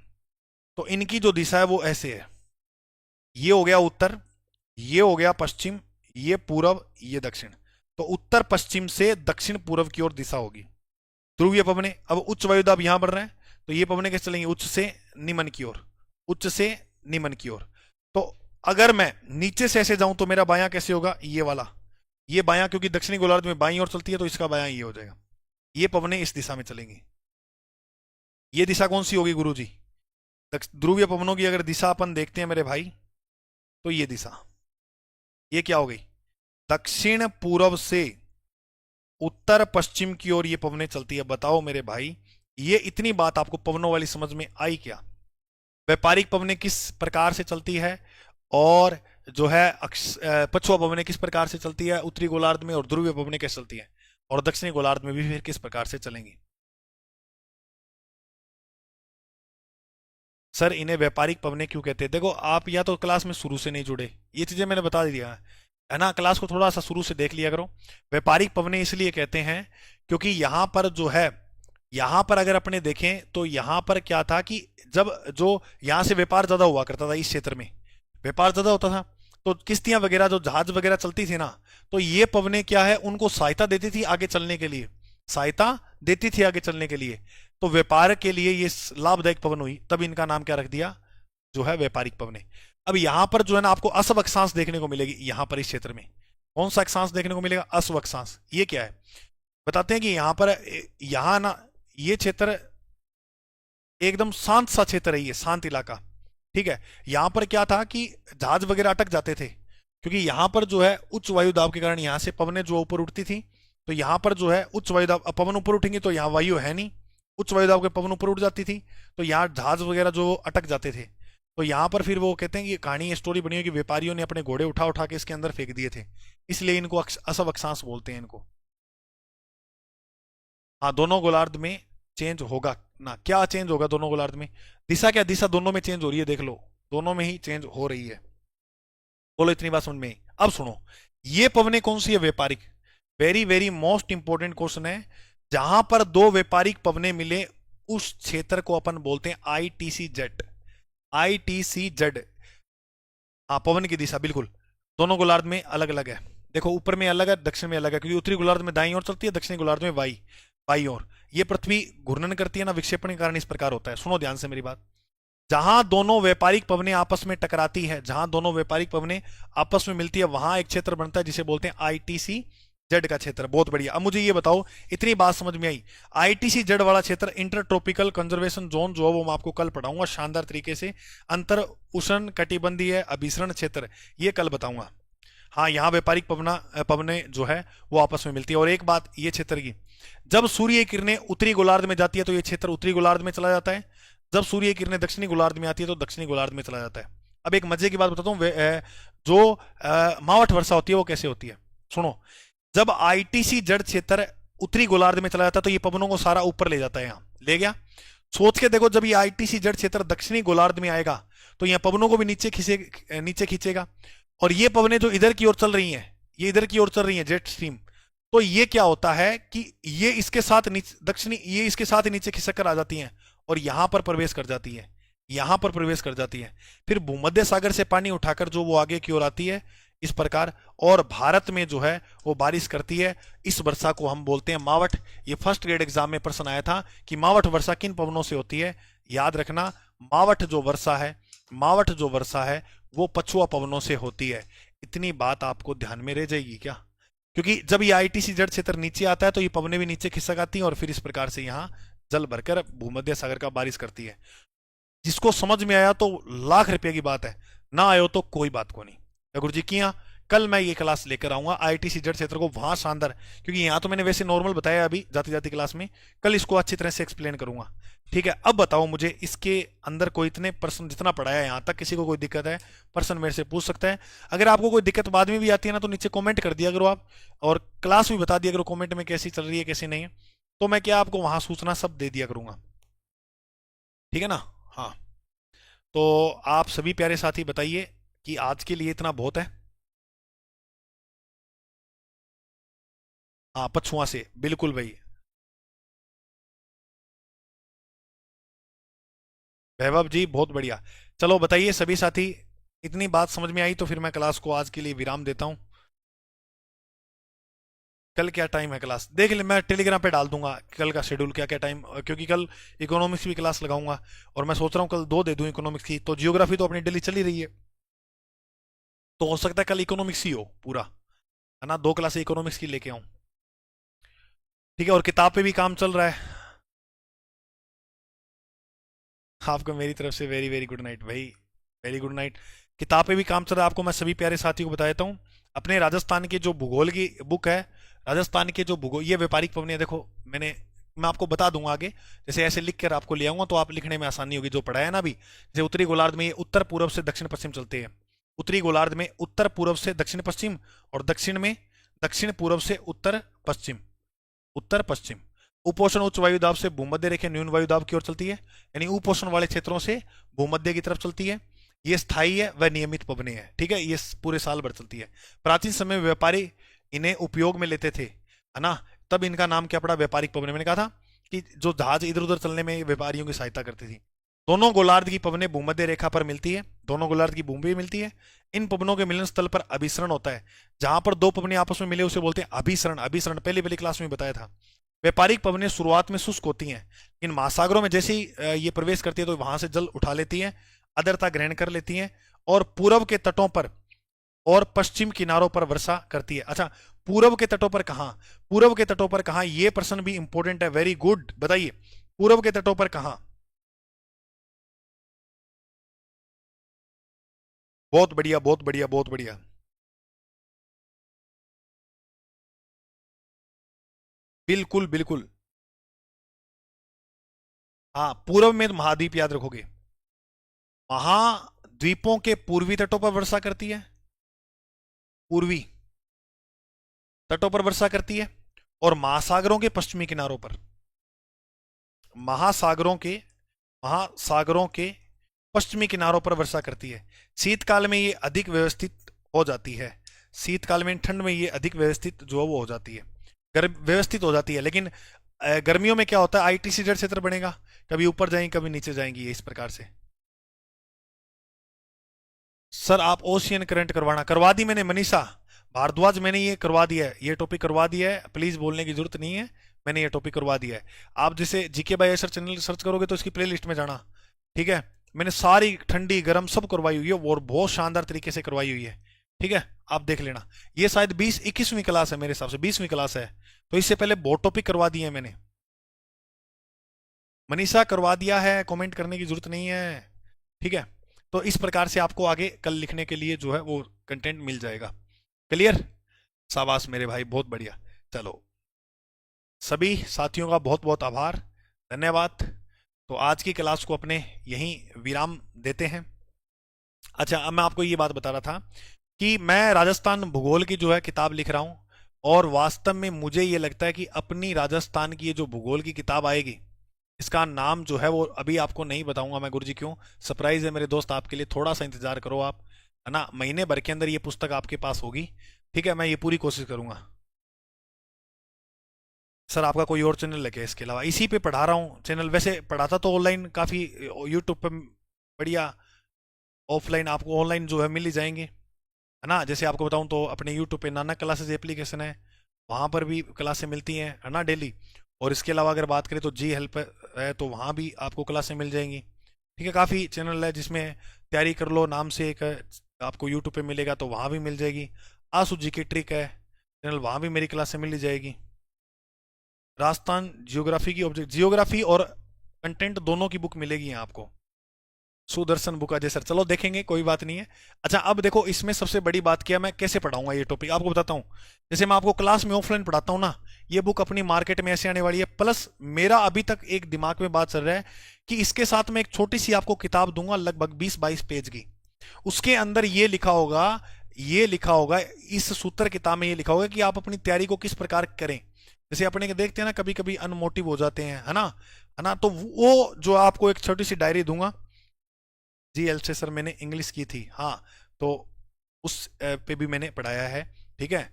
तो इनकी जो दिशा है वो ऐसे है, ये हो गया उत्तर, ये हो गया पश्चिम, ये पूरब, ये दक्षिण। तो उत्तर पश्चिम से दक्षिण पूर्व की ओर दिशा होगी। ध्रुवीय पवने। अब उच्च वायुदाब यहां बढ़ रहा है, तो ये पवने कैसे चलेंगी? उच्च से निम्न की ओर, उच्च से निम्न की ओर। तो अगर मैं नीचे से ऐसे जाऊं तो मेरा बायां कैसे होगा? ये वाला, ये बायां, क्योंकि दक्षिणी गोलार्ध में बाईं ओर चलती है तो इसका बायां ये हो जाएगा। ये पवने इस दिशा में चलेंगी। ये दिशा कौन सी होगी गुरु जी? ध्रुवीय पवनों की अगर दिशा अपन देखते हैं मेरे भाई, तो ये दिशा, ये क्या हो गई? दक्षिण पूर्व से उत्तर पश्चिम की ओर ये पवनें चलती है। बताओ मेरे भाई, ये इतनी बात आपको पवनों वाली समझ में आई क्या? व्यापारिक पवनें किस प्रकार से चलती है, और जो है पछुआ पवनें किस प्रकार से चलती है उत्तरी गोलार्ध में, और ध्रुवीय पवनें कैसे चलती है, और दक्षिणी गोलार्ध में भी फिर किस प्रकार से चलेंगी। सर इन्हें व्यापारिक पवनें क्यों कहते हैं? देखो आप या तो क्लास में शुरू से नहीं जुड़े, ये चीजें मैंने बता दिया है ना, क्लास को थोड़ा सा शुरू से देख लिया करो। व्यापारिक पवनें इसलिए कहते हैं क्योंकि यहां पर जो है, यहां पर अगर अपने देखें तो यहां पर क्या था कि जब जो यहां से व्यापार ज्यादा हुआ करता था, इस क्षेत्र में व्यापार ज्यादा होता था, तो किश्तियां वगैरह जो जहाज वगैरह चलती थी ना, तो ये पवनें क्या है, उनको सहायता देती थी आगे चलने के लिए, सहायता देती थी आगे चलने के लिए। तो व्यापार के लिए ये लाभदायक पवन हुई, तब इनका नाम क्या रख दिया, जो है व्यापारिक पवनें। अब यहां पर जो है ना आपको असव अक्षांश देखने को मिलेगी, यहां पर इस क्षेत्र में कौन सा अक्षांश देखने को मिलेगा? असव अक्षांश। ये क्या है बताते हैं कि यहां पर, यहां ना ये क्षेत्र एकदम शांत सा क्षेत्र है, ये शांत इलाका, ठीक है। यहां पर क्या था कि जहाज वगैरह अटक जाते थे, क्योंकि यहां पर जो है उच्च वायु दाब के कारण यहां से पवनें जो ऊपर उठती थी, तो यहां पर जो है उच्च वायु दाब, पवन ऊपर उठेंगे तो यहाँ वायु है नहीं, उच्च वायु दाब के पवन ऊपर उठ जाती थी, तो यहाँ जहाज वगैरह जो अटक जाते थे। तो यहाँ पर फिर वो कहते हैं कि कहानी स्टोरी बनी है कि व्यापारियों ने अपने घोड़े उठा उठा के इसके अंदर फेंक दिए थे, इसलिए इनको असव अक्षांश बोलते हैं इनको। हाँ दोनों गोलार्ध में चेंज होगा ना, क्या चेंज होगा दोनों गोलार्ध में? दिशा, क्या दिशा दोनों में चेंज हो रही है, देख लो दोनों में ही चेंज हो रही है। बोलो इतनी बात समझ में आई? अब सुनो, ये पवने कौन सी है? व्यापारिक। Very very most important question है। जहां पर दो व्यापारिक पवने मिले उस क्षेत्र को अपन बोलते हैं आईटीसी जेड। आईटीसी जेड, हाँ पवन की दिशा बिल्कुल दोनों गोलार्ध में अलग अलग है। देखो ऊपर में अलग है, दक्षिण में अलग है, क्योंकि उत्तरी गोलार्ध में दाईं ओर चलती है, दक्षिणी गोलार्ध में बाईं ओर। ये पृथ्वी घूर्णन करती है ना, विक्षेपण के कारण इस प्रकार होता है। सुनो ध्यान से मेरी बात, जहां दोनों व्यापारिक पवनें आपस में टकराती है, जहां दोनों व्यापारिक पवनें आपस में मिलती है, वहां एक क्षेत्र बनता है जिसे बोलते हैं आईटीसी जेड का क्षेत्र। बहुत बढ़िया। अब मुझे ये बताओ, इतनी बात समझ में आई, आईटीसी जेड वाला क्षेत्र इंटर ट्रॉपिकल कंजर्वेशन जोन जो है वो मैं आपको कल पढ़ाऊंगा शानदार तरीके से। अंतर उष्ण कटिबंधीय अभिसरण क्षेत्र, ये कल बताऊंगा। हाँ यहाँ व्यापारिक पवने जो है वो आपस में मिलती है। और एक बात ये क्षेत्र की, जब सूर्य किरणें उत्तरी गोलार्ध में जाती है तो ये क्षेत्र उत्तरी गोलार्ध में चला जाता है, जब सूर्य किरणें दक्षिणी गोलार्ध में आती है तो दक्षिणी गोलार्ध में चला जाता है। अब एक मजे की बात बताता हूँ, जो मावठ वर्षा होती है वो कैसे होती है, सुनो। जब आईटीसी जड़ क्षेत्र उत्तरी गोलार्ध में चला जाता है तो ये पवनों को सारा ऊपर ले जाता है, यहां ले गया। सोच के देखो, जब ये आईटीसी जड़ क्षेत्र दक्षिणी गोलार्ध में आएगा तो यहाँ पवनों को भी नीचे खींचेगा। और ये पवनें जो इधर की ओर चल रही हैं, ये इधर की ओर चल रही हैं जेट स्ट्रीम, तो ये क्या होता है कि ये इसके साथ दक्षिणी, ये इसके साथ नीचे खिसक कर आ जाती हैं और यहां पर प्रवेश कर जाती है, यहां पर प्रवेश कर जाती है। फिर भूमध्य सागर से पानी उठाकर जो वो आगे की ओर आती है इस प्रकार, और भारत में जो है वो बारिश करती है। इस वर्षा को हम बोलते हैं मावठ। ये फर्स्ट ग्रेड एग्जाम में प्रश्न आया था कि मावठ वर्षा किन पवनों से होती है। याद रखना, मावठ जो वर्षा है, मावठ जो वर्षा है वो पछुआ पवनों से होती है। इतनी बात आपको ध्यान में रह जाएगी क्या? क्योंकि जब ये आईटीसी जड़ क्षेत्र नीचे आता है तो ये पवनें भी नीचे खिसक आती हैं और फिर इस प्रकार से यहाँ जल भरकर भूमध्य सागर का बारिश करती है। जिसको समझ में आया तो लाख रुपए की बात है, ना आयो तो कोई बात को नहीं। गुरु जी किया कल मैं ये क्लास लेकर आऊंगा आईटीसी जड़ क्षेत्र को, वहां शानदार, क्योंकि यहाँ तो मैंने वैसे नॉर्मल बताया अभी जाती जाती क्लास में, कल इसको अच्छी तरह से एक्सप्लेन करूंगा। ठीक है, अब बताओ मुझे इसके अंदर कोई इतने पर्सन जितना पढ़ाया है यहाँ तक, किसी को कोई दिक्कत है पर्सन मेरे से पूछ सकता है। अगर आपको कोई दिक्कत बाद में भी आती है ना तो नीचे कमेंट कर दिया करो आप, और क्लास भी बता दिया करो कमेंट में कैसी चल रही है कैसी नहीं है, तो मैं क्या आपको वहां सूचना सब दे दिया करूंगा। ठीक है ना? हाँ, तो आप सभी प्यारे साथी बताइए कि आज के लिए इतना बहुत है। हाँ, पछुआ से बिल्कुल भाई। वैभव जी बहुत बढ़िया। चलो बताइए सभी साथी, इतनी बात समझ में आई तो फिर मैं क्लास को आज के लिए विराम देता हूँ। कल क्या टाइम है क्लास देख ले, मैं टेलीग्राम पे डाल दूंगा कल का शेड्यूल क्या क्या टाइम, क्योंकि कल इकोनॉमिक्स भी क्लास लगाऊंगा और मैं सोच रहा हूँ कल दो दे दूं इकोनॉमिक्स की, तो जियोग्राफी तो अपनी डेली चली रही है, तो हो सकता है कल इकोनॉमिक्स ही हो पूरा, है ना, दो क्लास इकोनॉमिक्स की लेके आऊं। ठीक है, और किताब पे भी काम चल रहा है। आपको मेरी तरफ से वेरी वेरी गुड नाइट भाई, वेरी गुड नाइट। किताब पे भी काम चल रहा है, आपको मैं सभी प्यारे साथियों को बता देता हूँ। अपने राजस्थान के जो भूगोल की बुक है, राजस्थान के जो भूगोल, ये व्यापारिक पवनी है, देखो मैं आपको बता दूंगा आगे, जैसे ऐसे लिख कर आपको ले आऊंगा तो आप लिखने में आसानी होगी, जो पढ़ाया ना अभी। जैसे उत्तरी गोलार्ध में ये उत्तर पूर्व से दक्षिण पश्चिम चलते हैं, उत्तरी गोलार्ध में उत्तर पूर्व से दक्षिण पश्चिम, और दक्षिण में दक्षिण पूर्व से उत्तर पश्चिम, उत्तर पश्चिम। उपोषण उच्च वायु दाब से भूमध्य रेखा न्यून वायु दाब की ओर चलती है, यानी उपोषण वाले क्षेत्रों से भूमध्य की तरफ चलती है। ये स्थायी है व नियमित पवने हैं, ठीक है, ये पूरे साल भर चलती है। प्राचीन समय में व्यापारी इन्हें उपयोग में लेते थे, है ना, तब इनका नाम क्या पड़ा, व्यापारिक पवने। मैंने कहा था कि जो जहाज इधर उधर चलने में व्यापारियों की सहायता करती थी। दोनों गोलार्ध की पवने भूमध्य रेखा पर मिलती है, दोनों गोलार्ध की भूमि मिलती है। इन पवनों के मिलन स्थल पर अभिसरण होता है, जहां पर दो पवने आपस में मिले उसे बोलते हैं अभिसरण। अभिसरण पहली पहली क्लास में बताया था। व्यापारिक पवनें शुरुआत में शुष्क होती हैं, इन महासागरों में जैसे ही ये प्रवेश करती है तो वहां से जल उठा लेती हैं, आर्द्रता ग्रहण कर लेती हैं, और पूर्व के तटों पर और पश्चिम किनारों पर वर्षा करती है। अच्छा, पूर्व के तटों पर कहां, पूर्व के तटों पर कहां, ये प्रश्न भी इंपॉर्टेंट है, वेरी गुड, बताइए पूर्व के तटों पर कहां। बहुत बढ़िया बहुत बढ़िया बहुत बढ़िया। बिल्कुल बिल्कुल। हाँ, पूर्व में तो महाद्वीप याद रखोगे, महाद्वीपों के पूर्वी तटों पर वर्षा करती है, पूर्वी तटों पर वर्षा करती है, और महासागरों के पश्चिमी किनारों पर, महासागरों के महासागरों के पश्चिमी किनारों पर वर्षा करती है। शीतकाल में ये अधिक व्यवस्थित हो जाती है, शीतकाल में, ठंड में ये अधिक व्यवस्थित जो है वो हो जाती है, गर्म व्यवस्थित हो जाती है। लेकिन गर्मियों में क्या होता है, आईटीसी जड़ क्षेत्र बनेगा, कभी ऊपर जाएंगे कभी नीचे जाएंगी, इस प्रकार से। सर आप ओशियन करंट करवाना, करवा दी मैंने मनीषा भारद्वाज, मैंने ये करवा दिया है, ये टॉपिक करवा दिया है, प्लीज बोलने की जरूरत नहीं है, मैंने ये टॉपिक करवा दिया है। आप जैसे GK by sir channel search करोगे तो इसकी प्लेलिस्ट में जाना, ठीक है, मैंने सारी ठंडी गर्म सब करवाई हुई है और बहुत शानदार तरीके से करवाई हुई है। ठीक है, आप देख लेना। ये शायद 20-21वीं क्लास है, मेरे हिसाब से 20वीं क्लास है, तो इससे पहले बहुत टॉपिक करवा दिए हैं मैंने। मनीषा करवा दिया है, कमेंट करने की जरूरत नहीं है, ठीक है। तो इस प्रकार से आपको आगे कल लिखने के लिए जो है वो कंटेंट मिल जाएगा। क्लियर? शाबाश मेरे भाई, बहुत बढ़िया। चलो, सभी साथियों का बहुत बहुत आभार, धन्यवाद। तो आज की क्लास को अपने यहीं विराम देते हैं। अच्छा, अब मैं आपको ये बात बता रहा था कि मैं राजस्थान भूगोल की जो है किताब लिख रहा हूँ, और वास्तव में मुझे ये लगता है कि अपनी राजस्थान की ये जो भूगोल की किताब आएगी, इसका नाम जो है वो अभी आपको नहीं बताऊंगा मैं गुरुजी, क्यों, सरप्राइज है मेरे दोस्त आपके लिए, थोड़ा सा इंतजार करो आप, है ना, महीने भर के अंदर ये पुस्तक आपके पास होगी। ठीक है, मैं ये पूरी कोशिश करूंगा। सर आपका कोई और चैनल है क्या इसके अलावा? इसी पे पढ़ा रहा हूँ चैनल, वैसे पढ़ाता तो ऑनलाइन काफ़ी, यूट्यूब पे बढ़िया, ऑफलाइन आपको ऑनलाइन जो है मिल ही जाएंगे, है ना। जैसे आपको बताऊं तो अपने यूट्यूब पे नाना क्लासेस एप्लीकेशन है, वहाँ पर भी क्लासें मिलती हैं, है ना, डेली। और इसके अलावा अगर बात करें तो जी हेल्प है, तो वहाँ भी आपको क्लासें मिल जाएंगी। ठीक है, काफ़ी चैनल है जिसमें तैयारी कर लो नाम से एक आपको यूट्यूब पे मिलेगा तो वहां भी मिल जाएगी। आसू जी की ट्रिक है चैनल, वहां भी मेरी क्लास से मिल जाएगी। राजस्थान जियोग्राफी की ऑब्जेक्ट जियोग्राफी और कंटेंट दोनों की बुक मिलेगी यहाँ आपको। सुदर्शन बुक अजय सर, चलो देखेंगे, कोई बात नहीं है। अच्छा अब देखो इसमें सबसे बड़ी बात क्या, मैं कैसे पढ़ाऊंगा ये टॉपिक आपको बताता हूँ। जैसे मैं आपको क्लास में ऑफलाइन पढ़ाता हूँ ना, ये बुक अपनी मार्केट में ऐसे आने वाली है। प्लस मेरा अभी तक एक दिमाग में बात चल रहा है कि इसके साथ मैं एक छोटी सी आपको किताब दूंगा लगभग 20-22 पेज की। उसके अंदर ये लिखा होगा, ये लिखा होगा इस सूत्र किताब में ये लिखा होगा कि आप अपनी तैयारी को किस प्रकार करें। जैसे अपने के देखते हैं ना कभी कभी अनमोटिव हो जाते हैं, है ना, तो वो जो आपको एक छोटी सी डायरी दूंगा। जी एल से सर मैंने इंग्लिश की थी, हाँ, तो उस पे भी मैंने पढ़ाया है, ठीक है।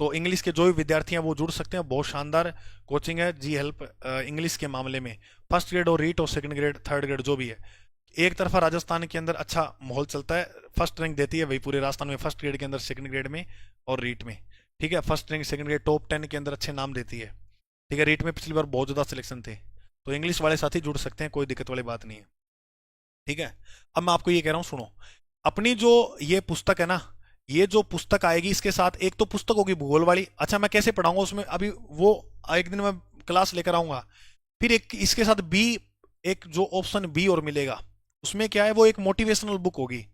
तो इंग्लिश के जो भी विद्यार्थी हैं वो जुड़ सकते हैं, बहुत शानदार कोचिंग है जी हेल्प इंग्लिश के मामले में। फर्स्ट ग्रेड और रीट और सेकंड ग्रेड थर्ड ग्रेड जो भी है, एक तरफा राजस्थान के अंदर अच्छा माहौल चलता है, फर्स्ट रैंक देती है वही पूरे राजस्थान में, फर्स्ट ग्रेड के अंदर, सेकंड ग्रेड में और रीट में, ठीक है। First rank second grade top 10 के अंदर अच्छे नाम देती है, ठीक है। रीट में पिछली बार बहुत ज़्यादा सिलेक्शन थे, तो इंग्लिश वाले साथी जुड़ सकते हैं, कोई दिक्कत वाली बात नहीं है, ठीक है। अब मैं आपको ये कह रहा हूँ सुनो, अपनी जो ये पुस्तक है ना, ये जो पुस्तक आएगी इसके साथ एक तो पुस्तक होगी भूगोल वाली। अच्छा मैं कैसे पढ़ाऊंगा उसमें, अभी वो एक दिन मैं क्लास लेकर आऊंगा। फिर एक इसके साथ बी, एक जो ऑप्शन बी और मिलेगा, उसमें क्या है, वो एक मोटिवेशनल बुक होगी।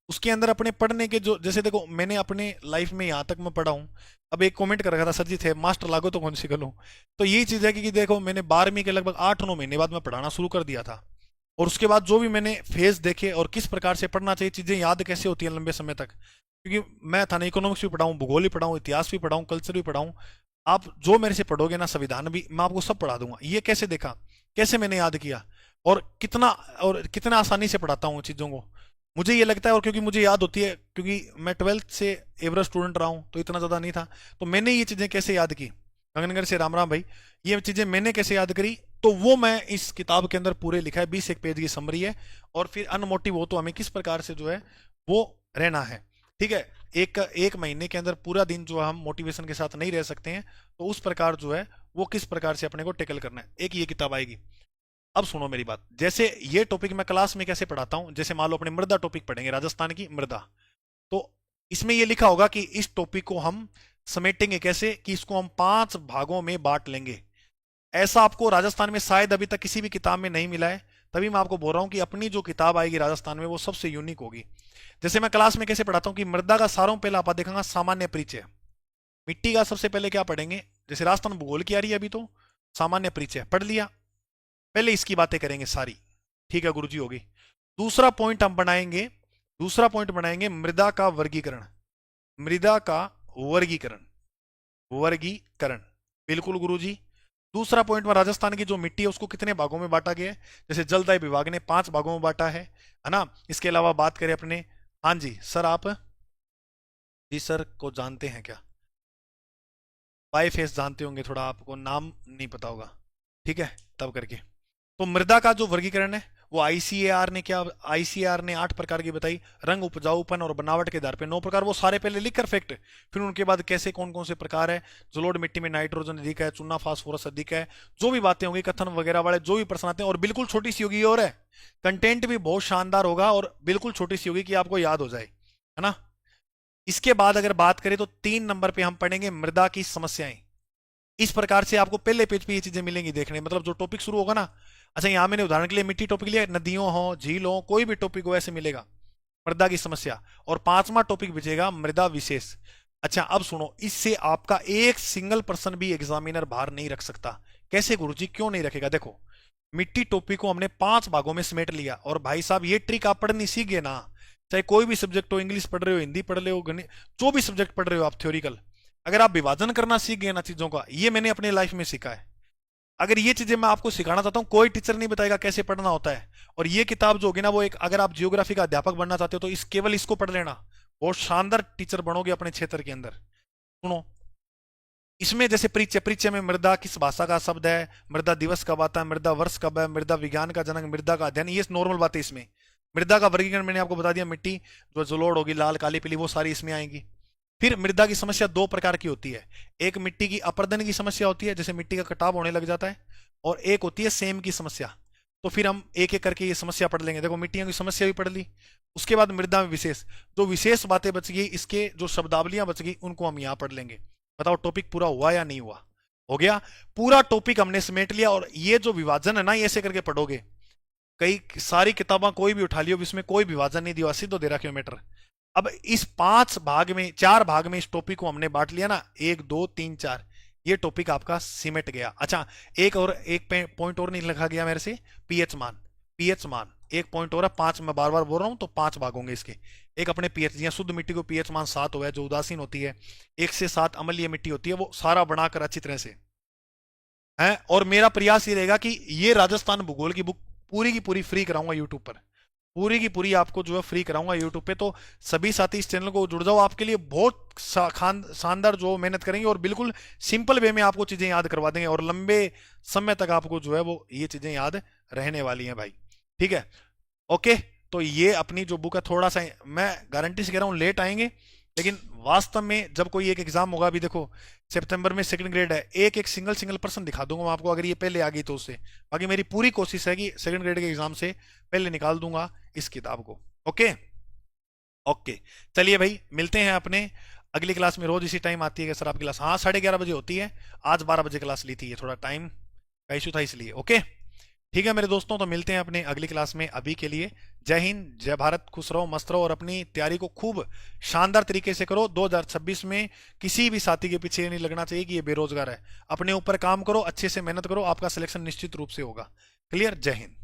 उसके अंदर अपने पढ़ने के जो, जैसे देखो मैंने अपने लाइफ में यहाँ तक मैं पढ़ा हूँ। अब एक कमेंट कर रखा था सर जी थे मास्टर लागो तो कौन सी करूँ। तो यही चीज़ है कि देखो मैंने 12वीं के लगभग 8-9 महीने बाद मैं पढ़ाना शुरू कर दिया था, और उसके बाद जो भी मैंने फेज देखे और किस प्रकार से पढ़ना चाहिए, चीज़ें याद कैसे होती हैं लंबे समय तक, क्योंकि मैं था ना इकोनॉमिक्स भी पढ़ाऊँ, भूगोल भी पढ़ाऊँ, इतिहास भी पढ़ाऊँ, कल्चर भी पढ़ाऊँ। आप जो मेरे से पढ़ोगे ना, संविधान भी मैं आपको सब पढ़ा दूंगा। ये कैसे देखा, कैसे मैंने याद किया, और कितना आसानी से पढ़ाता हूँ चीज़ों को, मुझे ये लगता है। और क्योंकि मुझे याद होती है, क्योंकि मैं 12th से एवरेज स्टूडेंट रहा हूँ, तो इतना ज़्यादा नहीं था, तो मैंने ये चीज़ें कैसे याद की, गंगनगर से राम राम भाई, ये चीज़ें मैंने कैसे याद करी, तो वो मैं इस किताब के अंदर पूरे लिखा है, 21 पेज की समरी है। और फिर अनमोटिव हो तो हमें किस प्रकार से जो है वो रहना है, ठीक है। एक एक महीने के अंदर पूरा दिन जो हम मोटिवेशन के साथ नहीं रह सकते हैं, तो उस प्रकार जो है वो किस प्रकार से अपने को टेकल करना है, एक ये किताब आएगी। अब सुनो मेरी बात, जैसे ये टॉपिक मैं क्लास में कैसे पढ़ाता हूं, जैसे मान लो अपने मृदा टॉपिक पढ़ेंगे, राजस्थान की मृदा, तो इसमें ये लिखा होगा कि इस टॉपिक को हम समेटेंगे कैसे, कि इसको हम 5 भागों में बांट लेंगे। ऐसा आपको राजस्थान में शायद अभी तक किसी भी किताब में नहीं मिला है, तभी मैं आपको बोल रहा हूं कि अपनी जो किताब आएगी राजस्थान में वो सबसे यूनिक होगी। जैसे मैं क्लास में कैसे पढ़ाता हूं कि मृदा का सारों पहला आप देखेंगे सामान्य परिचय, मिट्टी का सबसे पहले क्या पढ़ेंगे, जैसे राजस्थान भूगोल की आ रही है अभी, तो सामान्य परिचय पढ़ लिया, पहले इसकी बातें करेंगे सारी, ठीक है गुरुजी होगी। दूसरा पॉइंट हम बनाएंगे, दूसरा पॉइंट बनाएंगे मृदा का वर्गीकरण, मृदा का वर्गीकरण, वर्गीकरण, बिल्कुल गुरुजी। दूसरा पॉइंट में राजस्थान की जो मिट्टी है उसको कितने भागों में बांटा गया है, जैसे जलदाय विभाग ने 5 भागों में बांटा है ना। इसके अलावा बात करें अपने, हाँ जी सर आप, जी सर को जानते हैं क्या, बाय फेस जानते होंगे, थोड़ा आपको नाम नहीं पता होगा, ठीक है तब करके। तो मृदा का जो वर्गीकरण है वो आईसीएआर ने क्या, आईसीएआर ने 8 प्रकार की बताई, रंग, उपजाऊपन और बनावट के आधार पे 9 प्रकार, वो सारे पहले लिख कर फैक्ट, फिर उनके बाद कैसे कौन कौन से प्रकार है, जलोढ़ मिट्टी में नाइट्रोजन अधिक है, चूना फास्फोरस अधिक है, जो भी बातें होंगी कथन वगैरह वाले जो भी प्रश्न आते हैं, और बिल्कुल छोटी सी होगी, और है कंटेंट भी बहुत शानदार होगा और बिल्कुल छोटी सी होगी कि आपको याद हो जाए, है ना। इसके बाद अगर बात करें तो 3 नंबर पे हम पढ़ेंगे मृदा की समस्याएं। इस प्रकार से आपको पहले पेज पे ये चीजें मिलेंगी देखने, मतलब जो टॉपिक शुरू होगा ना, अच्छा यहाँ मैंने उदाहरण के लिए मिट्टी टॉपिक लिया, नदियों हो झील हो कोई भी टॉपिक हो ऐसे मिलेगा, मृदा की समस्या। और 5वां टॉपिक बचेगा मृदा विशेष। अच्छा अब सुनो, इससे आपका एक सिंगल पर्सन भी एग्जामिनर बाहर नहीं रख सकता। कैसे गुरुजी, क्यों नहीं रखेगा, देखो मिट्टी टॉपिक को हमने 5 भागों में समेट लिया, और भाई साहब ये ट्रिक आप पढ़नी सीख गए ना, चाहे कोई भी सब्जेक्ट हो, इंग्लिश पढ़ रहे हो, हिंदी पढ़ रहे हो, गणित, जो भी सब्जेक्ट पढ़ रहे हो आप थ्योरिकल, अगर आप विभाजन करना सीख गए ना चीजों का, ये मैंने अपने लाइफ में सीखा है। अगर ये चीजें मैं आपको सिखाना चाहता हूँ, कोई टीचर नहीं बताएगा कैसे पढ़ना होता है। और ये किताब जो होगी ना, वो एक, अगर आप जियोग्राफी का अध्यापक बनना चाहते हो तो इस केवल इसको पढ़ लेना, बहुत शानदार टीचर बनोगे अपने क्षेत्र के अंदर। सुनो, इसमें जैसे परिचय, परिचय में मृदा किस भाषा का शब्द है, मृदा दिवस कब आता है, मृदा वर्ष कब है, मृदा विज्ञान का जनक, मृदा का अध्ययन, ये नॉर्मल बात है इसमें। मृदा का वर्गीकरण मैंने आपको बता दिया, मिट्टी जो जलोढ़ होगी, लाल, काली, पीली, वो सारी इसमें आएंगी। फिर मृदा की समस्या 2 प्रकार की होती है, एक मिट्टी की अपर्दन की समस्या होती है, जैसे मिट्टी का कटाव होने लग जाता है, और एक होती है सेम की समस्या। तो फिर हम एक एक करके ये समस्या पढ़ लेंगे। देखो मिट्टियों की समस्या भी पढ़ ली, उसके बाद मृदा में विशेष, जो विशेष बातें बच गई, इसके जो शब्दावलियां बच गई उनको हम यहाँ पढ़ लेंगे। बताओ टॉपिक पूरा हुआ या नहीं हुआ? हो गया, पूरा टॉपिक हमने समेट लिया। और ये जो विभाजन है ना, ये ऐसे करके पढ़ोगे, कई सारी किताबें कोई भी उठा लियो, इसमें कोई विभाजन नहीं दिया, सीधो दे रहा किलोमीटर। अब इस 5 भाग में, 4 भाग में इस टॉपिक को हमने बांट लिया ना, 1 2 3 4, ये टॉपिक आपका सिमट गया। अच्छा, एक पॉइंट और नहीं लिखा गया मेरे से, पीएच मान। पीएच मान एक पॉइंट और है, 5 मैं बार बार बोल रहा हूं, तो 5 भाग होंगे इसके। एक अपने पीएच, यहाँ शुद्ध मिट्टी को पीएच मान 7 हुआ है, जो उदासीन होती है, 1 से 7 अम्लीय मिट्टी होती है, वो सारा बनाकर अच्छी तरह से है। और मेरा प्रयास ये रहेगा कि ये राजस्थान भूगोल की बुक पूरी की पूरी फ्री कराऊंगा यूट्यूब पर, पूरी की पूरी आपको जो है फ्री कराऊंगा यूट्यूब पे। तो सभी साथी इस चैनल को जुड़ जाओ, आपके लिए बहुत शानदार जो मेहनत करेंगे, और बिल्कुल सिंपल वे में आपको चीजें याद करवा देंगे, और लंबे समय तक आपको जो है वो ये चीजें याद रहने वाली हैं भाई। ठीक है, ओके। तो ये अपनी जो बुक है, थोड़ा सा मैं गारंटी से कह रहा हूँ लेट आएंगे, लेकिन वास्तव में जब कोई एक एग्जाम होगा, अभी देखो सितंबर में सेकंड ग्रेड है, एक एक सिंगल पर्सन दिखा दूंगा मैं आपको, अगर ये पहले आ गई तो उससे। बाकी मेरी पूरी कोशिश है कि सेकंड ग्रेड के एग्जाम से पहले निकाल दूंगा इस किताब को। ओके ओके, चलिए भाई, मिलते हैं अपने अगली क्लास में। रोज इसी टाइम आती है कि सर आपकी क्लास? हाँ, 11:30 बजे होती है। आज 12 बजे क्लास ली थी, ये थोड़ा टाइम का इशू था इसलिए। ओके, ठीक है मेरे दोस्तों, तो मिलते हैं अपने अगली क्लास में। अभी के लिए जय हिंद, जय भारत, खुश रहो, मस्त रहो, और अपनी तैयारी को खूब शानदार तरीके से करो। 2026 में किसी भी साथी के पीछे नहीं लगना चाहिए कि ये बेरोजगार है। अपने ऊपर काम करो, अच्छे से मेहनत करो, आपका सिलेक्शन निश्चित रूप से होगा। क्लियर? जय हिंद।